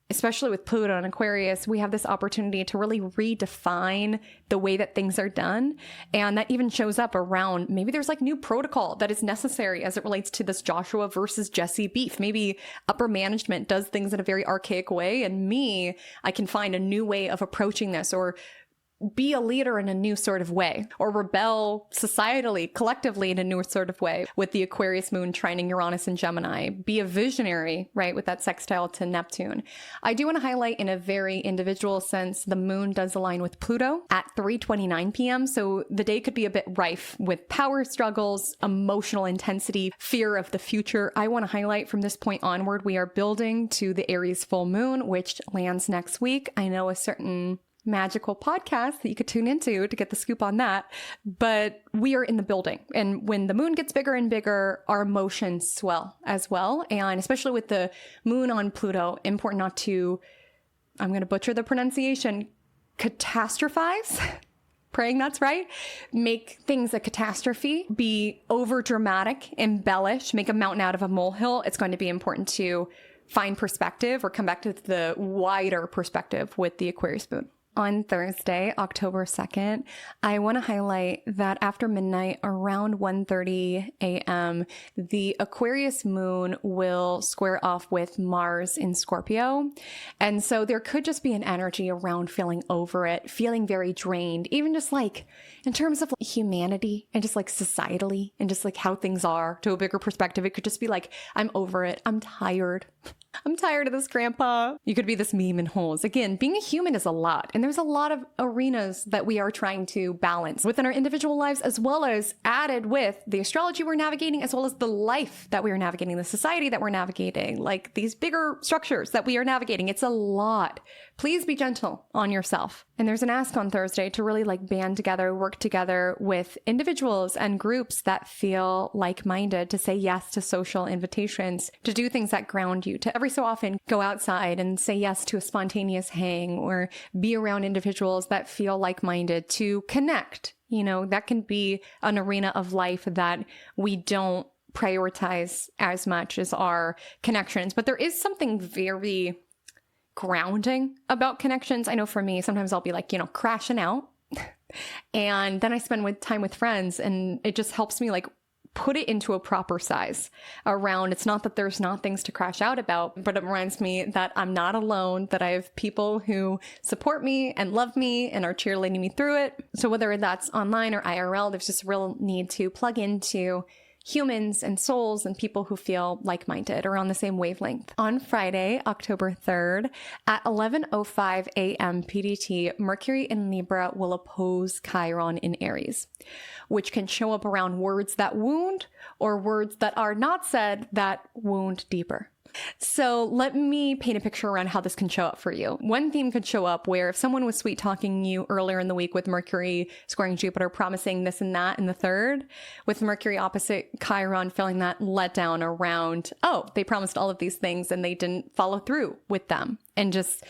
especially with Pluto and Aquarius, we have this opportunity to really redefine the way that things are done. And that even shows up around, maybe there's like new protocol that is necessary as it relates to this Joshua versus Jesse beef. Maybe upper management does things in a very archaic way, and I can find a new way of approaching this, or be a leader in a new sort of way, or rebel societally, collectively in a new sort of way with the Aquarius moon trining Uranus and Gemini. Be a visionary, right, with that sextile to Neptune. I do want to highlight in a very individual sense, the moon does align with Pluto at 3:29 p.m. So the day could be a bit rife with power struggles, emotional intensity, fear of the future. I want to highlight from this point onward, we are building to the Aries full moon, which lands next week. I know a certain magical podcast that you could tune into to get the scoop on that. But we are in the building. And when the moon gets bigger and bigger, our emotions swell as well. And especially with the moon on Pluto, important not to, I'm going to butcher the pronunciation, catastrophize. Praying that's right. Make things a catastrophe, be over dramatic, embellish, make a mountain out of a molehill. It's going to be important to find perspective or come back to the wider perspective with the Aquarius moon. On Thursday, October 2nd, I want to highlight that after midnight, around 1:30 a.m., the Aquarius moon will square off with Mars in Scorpio. And so there could just be an energy around feeling over it, feeling very drained, even just like in terms of like humanity and just like societally and just like how things are to a bigger perspective. It could just be like, I'm over it. I'm tired. I'm tired of this, grandpa. You could be this meme in holes. Again, being a human is a lot. And there's a lot of arenas that we are trying to balance within our individual lives, as well as added with the astrology we're navigating, as well as the life that we are navigating, the society that we're navigating, like these bigger structures that we are navigating. It's a lot. Please be gentle on yourself. And there's an ask on Thursday to really like band together, work together with individuals and groups that feel like-minded, to say yes to social invitations, to do things that ground you, to every so often go outside and say yes to a spontaneous hang, or be around individuals that feel like-minded, to connect. You know, that can be an arena of life that we don't prioritize as much as our connections. But there is something very grounding about connections. I know for me, sometimes I'll be like, crashing out. And then I spend time with friends, and it just helps me like put it into a proper size around. It's not that there's not things to crash out about, but it reminds me that I'm not alone, that I have people who support me and love me and are cheerleading me through it. So whether that's online or IRL, there's just a real need to plug into humans and souls and people who feel like-minded or on the same wavelength. On Friday, October 3rd, at 11:05 a.m. PDT, Mercury in Libra will oppose Chiron in Aries, which can show up around words that wound or words that are not said that wound deeper. So let me paint a picture around how this can show up for you. One theme could show up where if someone was sweet talking you earlier in the week with Mercury squaring Jupiter, promising this and that in the third, with Mercury opposite Chiron, feeling that letdown around, oh, they promised all of these things and they didn't follow through with them. And just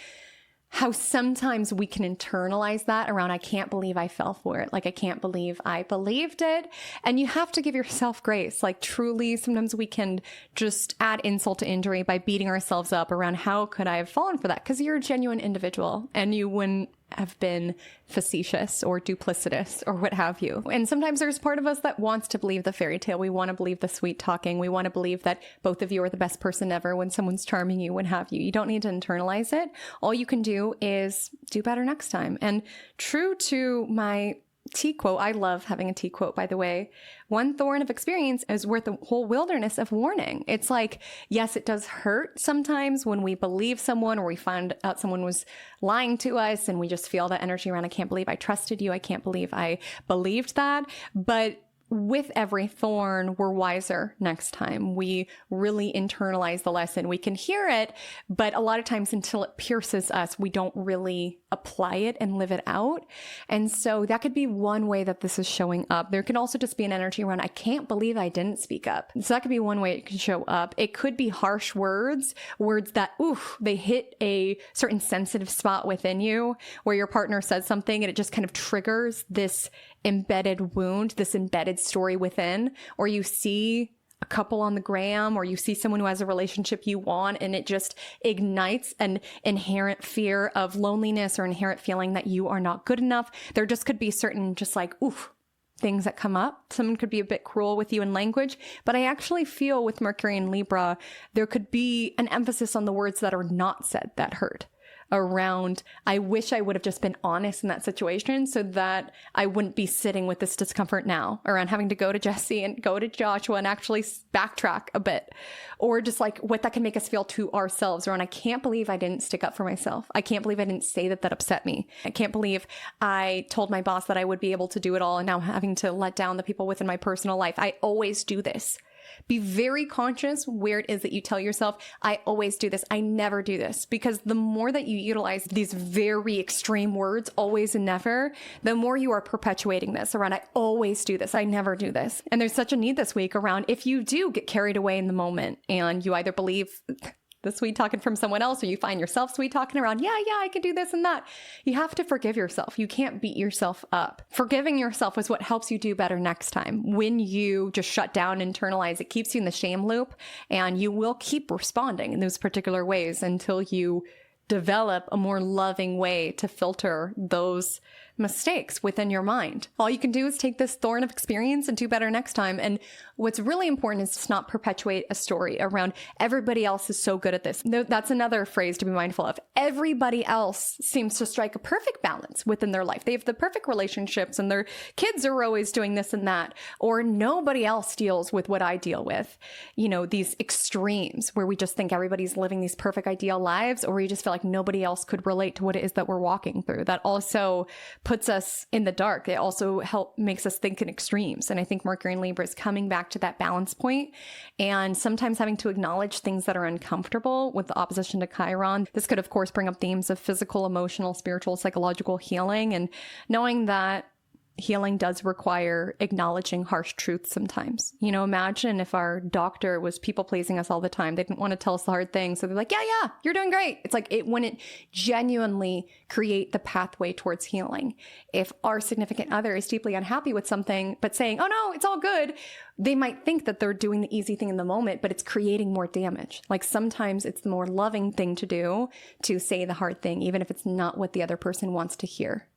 how sometimes we can internalize that around, I can't believe I fell for it. Like, I can't believe I believed it. And you have to give yourself grace. Like, truly, sometimes we can just add insult to injury by beating ourselves up around, how could I have fallen for that? Because you're a genuine individual and you wouldn't have been facetious or duplicitous or what have you. And sometimes there's part of us that wants to believe the fairy tale. We want to believe the sweet talking. We want to believe that both of you are the best person ever when someone's charming you, what have you. You don't need to internalize it. All you can do is do better next time. And true to my T quote, I love having a T quote, by the way. One thorn of experience is worth a whole wilderness of warning. It's like, yes, it does hurt sometimes when we believe someone or we find out someone was lying to us and we just feel that energy around, I can't believe I trusted you. I can't believe I believed that. But with every thorn, we're wiser next time. We really internalize the lesson. We can hear it, but a lot of times until it pierces us, we don't really apply it and live it out. And so that could be one way that this is showing up. There can also just be an energy around, I can't believe I didn't speak up. So that could be one way it can show up. It could be harsh words that, they hit a certain sensitive spot within you where your partner says something and it just kind of triggers this embedded wound, this embedded story within, or you see a couple on the gram, or you see someone who has a relationship you want, and it just ignites an inherent fear of loneliness or inherent feeling that you are not good enough. There just could be certain just like, things that come up. Someone could be a bit cruel with you in language, but I actually feel with Mercury and Libra, there could be an emphasis on the words that are not said that hurt. Around, I wish I would have just been honest in that situation so that I wouldn't be sitting with this discomfort now around having to go to Jesse and go to Joshua and actually backtrack a bit. Or just like what that can make us feel to ourselves around, I can't believe I didn't stick up for myself. I can't believe I didn't say that upset me. I can't believe I told my boss that I would be able to do it all and now having to let down the people within my personal life. I always do this. Be very conscious where it is that you tell yourself, I always do this. I never do this. Because the more that you utilize these very extreme words, always and never, the more you are perpetuating this around, I always do this. I never do this. And there's such a need this week around if you do get carried away in the moment and you either believe the sweet talking from someone else, or you find yourself sweet talking around, yeah, I can do this and that. You have to forgive yourself. You can't beat yourself up. Forgiving yourself is what helps you do better next time. When you just shut down, internalize, it keeps you in the shame loop, and you will keep responding in those particular ways until you develop a more loving way to filter those mistakes within your mind. All you can do is take this thorn of experience and do better next time. And what's really important is to not perpetuate a story around everybody else is so good at this. That's another phrase to be mindful of. Everybody else seems to strike a perfect balance within their life. They have the perfect relationships and their kids are always doing this and that, or nobody else deals with what I deal with. You know, these extremes where we just think everybody's living these perfect ideal lives, or we just feel like nobody else could relate to what it is that we're walking through. That also puts us in the dark. It also makes us think in extremes. And I think Mercury and Libra is coming back to that balance point, and sometimes having to acknowledge things that are uncomfortable with the opposition to Chiron. This could, of course, bring up themes of physical, emotional, spiritual, psychological healing, and knowing that healing does require acknowledging harsh truths sometimes. You know, imagine if our doctor was people pleasing us all the time. They didn't want to tell us the hard things. So they're like, yeah, you're doing great. It's like it wouldn't genuinely create the pathway towards healing. If our significant other is deeply unhappy with something, but saying, oh no, it's all good, they might think that they're doing the easy thing in the moment, but it's creating more damage. Like sometimes it's the more loving thing to do to say the hard thing, even if it's not what the other person wants to hear.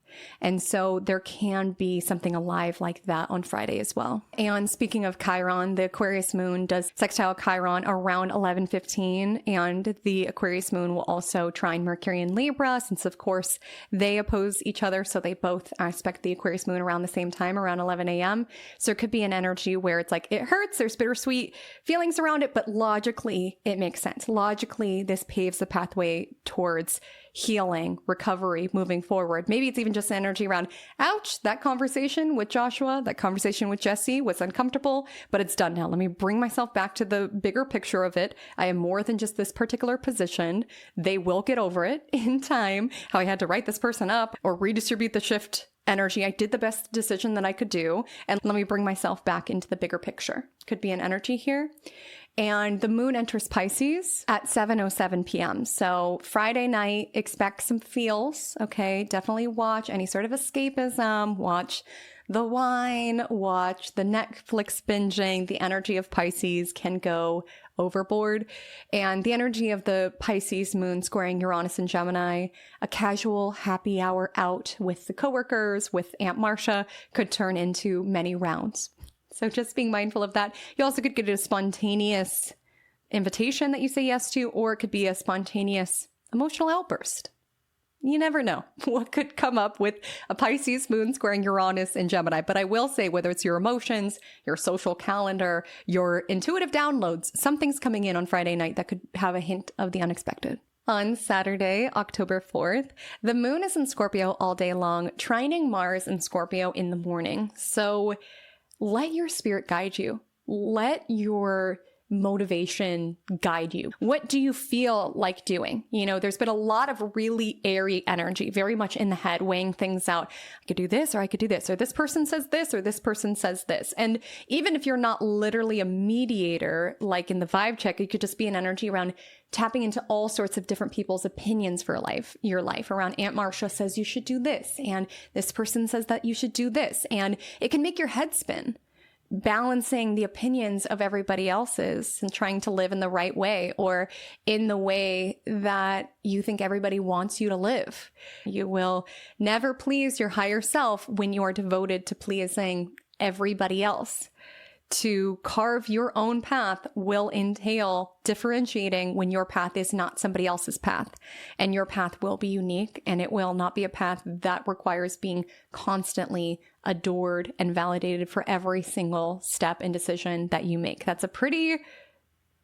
And so there can be something alive like that on Friday as well. And speaking of Chiron, the Aquarius moon does sextile Chiron around 11:15, and the Aquarius moon will also trine Mercury and Libra, since of course they oppose each other. So they both aspect the Aquarius moon around the same time, around 11 a.m. So it could be an energy where it's like, it hurts, there's bittersweet feelings around it, but logically it makes sense. Logically, this paves the pathway towards healing, recovery, moving forward. Maybe it's even just energy around, ouch, that conversation with Joshua, that conversation with Jesse was uncomfortable, but it's done now. Let me bring myself back to the bigger picture of it. I am more than just this particular position. They will get over it in time. How I had to write this person up or redistribute the shift energy. I did the best decision that I could do. And let me bring myself back into the bigger picture. Could be an energy here. And the moon enters Pisces at 7:07 p.m. So Friday night, expect some feels, okay? Definitely watch any sort of escapism, watch the wine, watch the Netflix binging. The energy of Pisces can go overboard. And the energy of the Pisces moon squaring Uranus and Gemini, a casual happy hour out with the coworkers, with Aunt Marcia, could turn into many rounds. So just being mindful of that. You also could get a spontaneous invitation that you say yes to, or it could be a spontaneous emotional outburst. You never know what could come up with a Pisces moon squaring Uranus in Gemini. But I will say, whether it's your emotions, your social calendar, your intuitive downloads, something's coming in on Friday night that could have a hint of the unexpected. On Saturday, October 4th, the moon is in Scorpio all day long, trining Mars in Scorpio in the morning. So let your spirit guide you. Let your motivation guide you. What do you feel like doing? You know, there's been a lot of really airy energy, very much in the head, weighing things out. I could do this, or I could do this, or this person says this, or this person says this. And even if you're not literally a mediator, like in the vibe check, it could just be an energy around tapping into all sorts of different people's opinions for your life around Aunt Marcia says you should do this, and this person says that you should do this. And it can make your head spin, balancing the opinions of everybody else's and trying to live in the right way or in the way that you think everybody wants you to live. You will never please your higher self when you are devoted to pleasing everybody else. To carve your own path will entail differentiating when your path is not somebody else's path. And your path will be unique, and it will not be a path that requires being constantly adored and validated for every single step and decision that you make. That's a pretty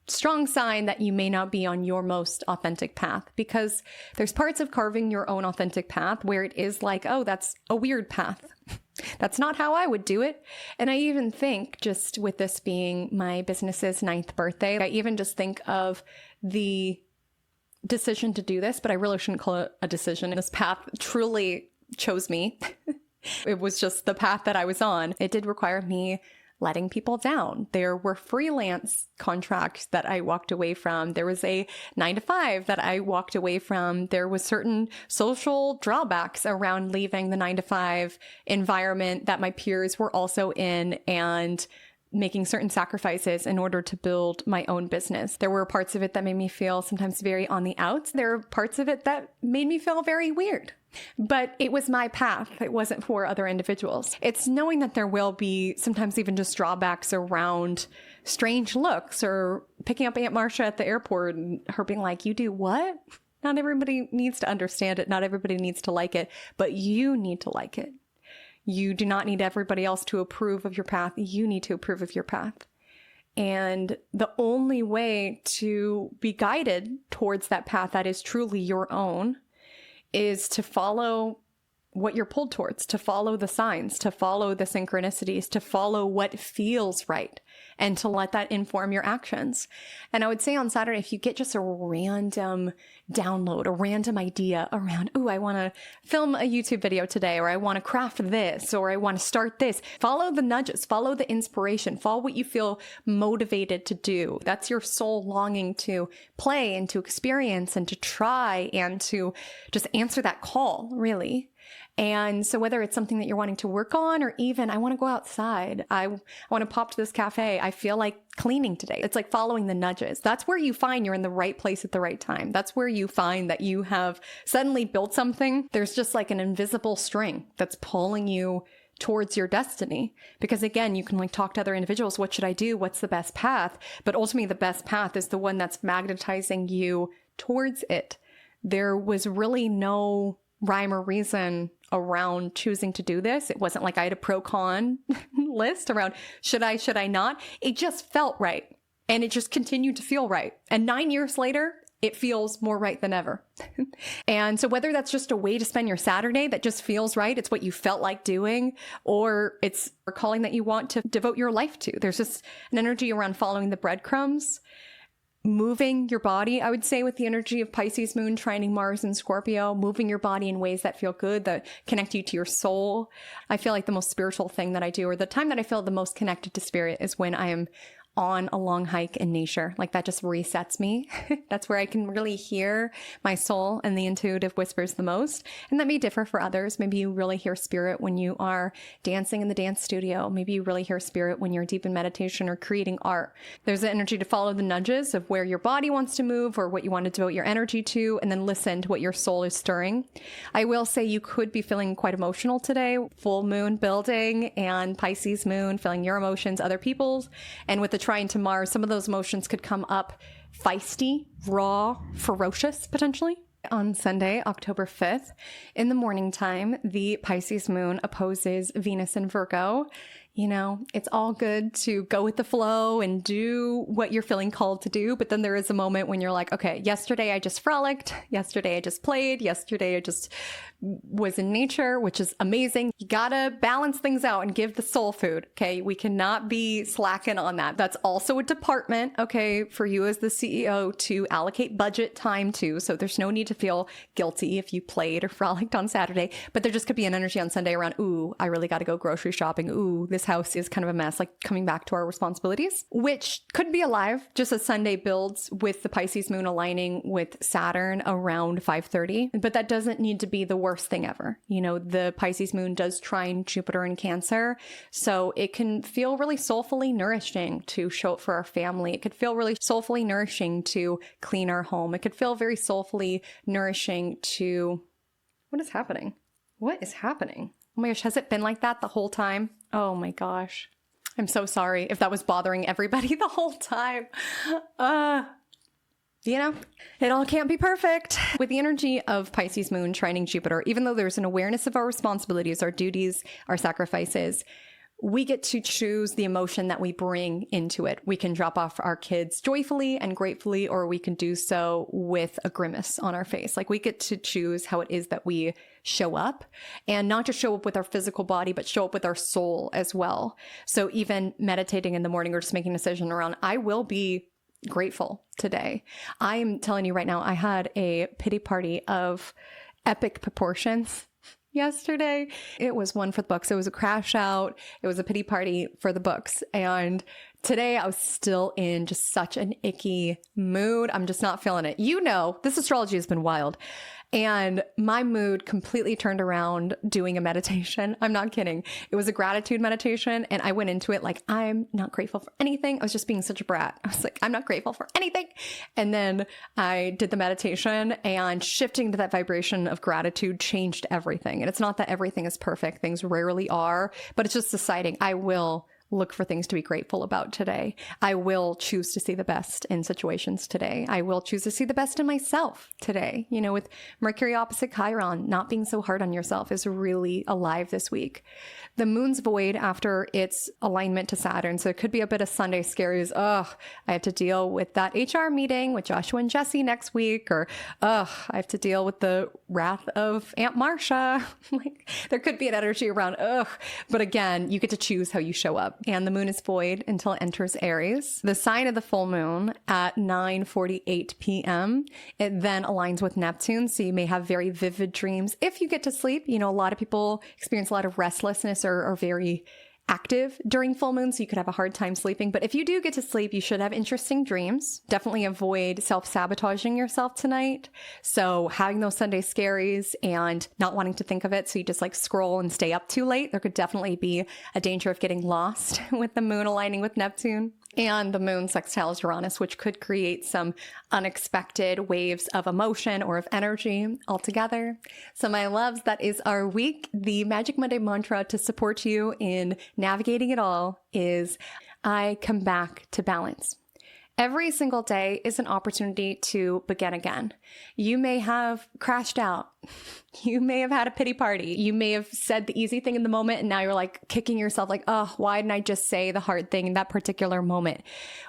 strong sign that you may not be on your most authentic path, because there's parts of carving your own authentic path where it is like, oh, that's a weird path. That's not how I would do it. And I even think, just with this being my business's 9th birthday, I even just think of the decision to do this, but I really shouldn't call it a decision. This path truly chose me. It was just the path that I was on. It did require me letting people down. There were freelance contracts that I walked away from. There was a 9-to-5 that I walked away from. There was certain social drawbacks around leaving the 9-to-5 environment that my peers were also in, and making certain sacrifices in order to build my own business. There were parts of it that made me feel sometimes very on the outs. There are parts of it that made me feel very weird. But it was my path. It wasn't for other individuals. It's knowing that there will be sometimes even just drawbacks around strange looks, or picking up Aunt Marcia at the airport and her being like, you do what? Not everybody needs to understand it. Not everybody needs to like it, but you need to like it. You do not need everybody else to approve of your path. You need to approve of your path. And the only way to be guided towards that path that is truly your own is to follow what you're pulled towards, to follow the signs, to follow the synchronicities, to follow what feels right, and to let that inform your actions. And I would say on Saturday, if you get just a random download, a random idea around, oh, I want to film a YouTube video today, or I want to craft this, or I want to start this, follow the nudges, follow the inspiration, follow what you feel motivated to do. That's your soul longing to play and to experience and to try and to just answer that call, really. And so whether it's something that you're wanting to work on, or even I want to go outside, I want to pop to this cafe, I feel like cleaning today. It's like following the nudges. That's where you find you're in the right place at the right time. That's where you find that you have suddenly built something. There's just like an invisible string that's pulling you towards your destiny. Because again, you can like talk to other individuals. What should I do? What's the best path? But ultimately the best path is the one that's magnetizing you towards it. There was really no rhyme or reason around choosing to do this. It wasn't like I had a pro-con list around should I not. It just felt right. And it just continued to feel right. And 9 years later, it feels more right than ever. And so whether that's just a way to spend your Saturday that just feels right, it's what you felt like doing, or it's a calling that you want to devote your life to. There's just an energy around following the breadcrumbs, moving your body, I would say, with the energy of Pisces moon trining Mars and Scorpio, moving your body in ways that feel good, that connect you to your soul. I feel like the most spiritual thing that I do, or the time that I feel the most connected to spirit, is when I am on a long hike in nature. Like that just resets me. That's where I can really hear my soul and the intuitive whispers the most. And that may differ for others. Maybe you really hear spirit when you are dancing in the dance studio. Maybe you really hear spirit when you're deep in meditation or creating art. There's an energy to follow the nudges of where your body wants to move or what you want to devote your energy to, and then listen to what your soul is stirring. I will say you could be feeling quite emotional today. Full moon building and Pisces moon, feeling your emotions, other people's. And with the trine to Mars, some of those emotions could come up feisty, raw, ferocious, potentially. On Sunday, October 5th, in the morning time, the Pisces moon opposes Venus in Virgo. You know, it's all good to go with the flow and do what you're feeling called to do. But then there is a moment when you're like, okay, yesterday I just frolicked. Yesterday I just played. Yesterday I just was in nature, which is amazing. You gotta balance things out and give the soul food. Okay. We cannot be slacking on that. That's also a department, okay, for you as the CEO to allocate budget time to. So there's no need to feel guilty if you played or frolicked on Saturday, but there just could be an energy on Sunday around, ooh, I really got to go grocery shopping. Ooh, this house is kind of a mess, like coming back to our responsibilities, which could be alive just as Sunday builds with the Pisces moon aligning with Saturn around 5:30. But that doesn't need to be the worst thing ever. You know, the Pisces moon does trine Jupiter in Cancer. So it can feel really soulfully nourishing to show up for our family. It could feel really soulfully nourishing to clean our home. It could feel very soulfully nourishing to... What is happening? What is happening? Oh my gosh, has it been like that the whole time? Oh my gosh. I'm so sorry if that was bothering everybody the whole time. You know, it all can't be perfect. With the energy of Pisces moon trining Jupiter, even though there's an awareness of our responsibilities, our duties, our sacrifices, we get to choose the emotion that we bring into it. We can drop off our kids joyfully and gratefully, or we can do so with a grimace on our face. Like, we get to choose how it is that we show up, and not just show up with our physical body, but show up with our soul as well. So even meditating in the morning or just making a decision around, I will be grateful today. I'm telling you right now, I had a pity party of epic proportions yesterday. It was one for the books. It was a crash out. It was a pity party for the books. And today I was still in just such an icky mood. I'm just not feeling it. You know, this astrology has been wild. And my mood completely turned around doing a meditation. I'm not kidding. It was a gratitude meditation. And I went into it like, I'm not grateful for anything. I was just being such a brat. I was like, I'm not grateful for anything. And then I did the meditation, and shifting to that vibration of gratitude changed everything. And it's not that everything is perfect. Things rarely are, but it's just deciding I will look for things to be grateful about today. I will choose to see the best in situations today. I will choose to see the best in myself today. You know, with Mercury opposite Chiron, not being so hard on yourself is really alive this week. The moon's void after its alignment to Saturn. So it could be a bit of Sunday scaries. I have to deal with that HR meeting with Joshua and Jesse next week. Or, I have to deal with the wrath of Aunt Marcia. Like, there could be an energy around, but again, you get to choose how you show up. And the moon is void until it enters Aries, the sign of the full moon, at 9:48 p.m. It then aligns with Neptune, so you may have very vivid dreams if you get to sleep. You know, a lot of people experience a lot of restlessness or are very active during full moon, so you could have a hard time sleeping. But if you do get to sleep, you should have interesting dreams. Definitely avoid self-sabotaging yourself tonight. So having those Sunday scaries and not wanting to think of it, so you just like scroll and stay up too late, there could definitely be a danger of getting lost with the moon aligning with Neptune. And the moon sextiles Uranus, which could create some unexpected waves of emotion or of energy altogether. So my loves, that is our week. The Magic Monday mantra to support you in navigating it all is, I come back to balance. Every single day is an opportunity to begin again. You may have crashed out. You may have had a pity party. You may have said the easy thing in the moment, and now you're like kicking yourself like, why didn't I just say the hard thing in that particular moment?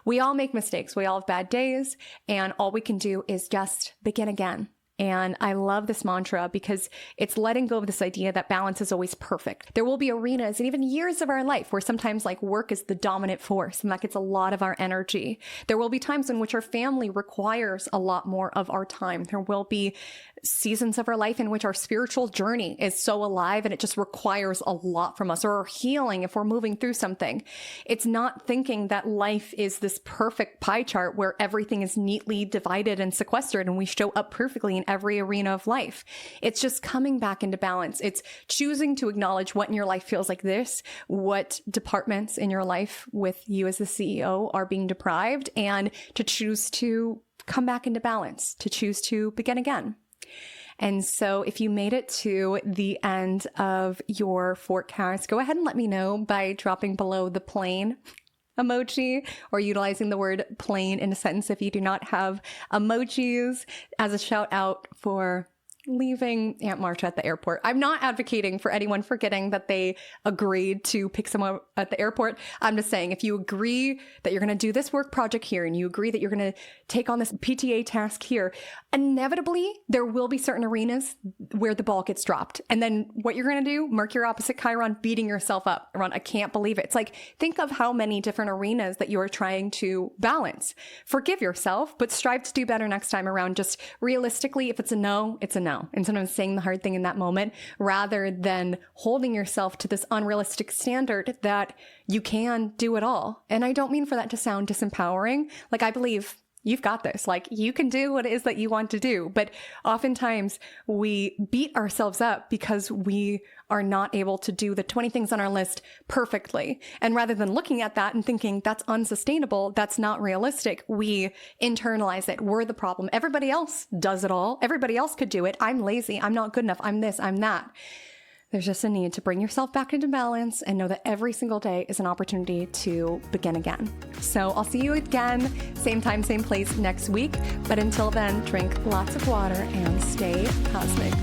We all make mistakes. We all have bad days, and all we can do is just begin again. And I love this mantra because it's letting go of this idea that balance is always perfect. There will be arenas and even years of our life where sometimes like work is the dominant force, and that gets a lot of our energy. There will be times in which our family requires a lot more of our time. There will be seasons of our life in which our spiritual journey is so alive and it just requires a lot from us, or our healing if we're moving through something. It's not thinking that life is this perfect pie chart where everything is neatly divided and sequestered and we show up perfectly in every arena of life. It's just coming back into balance. It's choosing to acknowledge what in your life feels like this, what departments in your life with you as the CEO are being deprived, and to choose to come back into balance, to choose to begin again. And so if you made it to the end of your forecast, go ahead and let me know by dropping below the plane emoji or utilizing the word plain in a sentence if you do not have emojis, as a shout out for leaving Aunt Marcia at the airport. I'm not advocating for anyone forgetting that they agreed to pick someone at the airport. I'm just saying, if you agree that you're going to do this work project here and you agree that you're going to take on this PTA task here, inevitably there will be certain arenas where the ball gets dropped. And then what you're going to do, Mercury opposite Chiron, beating yourself up around, I can't believe it. It's like, think of how many different arenas that you are trying to balance. Forgive yourself, but strive to do better next time around. Just realistically, if it's a no, it's a no. And sometimes saying the hard thing in that moment rather than holding yourself to this unrealistic standard that you can do it all. And I don't mean for that to sound disempowering. Like, I believe you've got this. Like, you can do what it is that you want to do. But oftentimes we beat ourselves up because we are not able to do the 20 things on our list perfectly. And rather than looking at that and thinking that's unsustainable, that's not realistic, we internalize it. We're the problem. Everybody else does it all. Everybody else could do it. I'm lazy. I'm not good enough. I'm this, I'm that. There's just a need to bring yourself back into balance and know that every single day is an opportunity to begin again. So I'll see you again, same time, same place next week. But until then, drink lots of water and stay cosmic.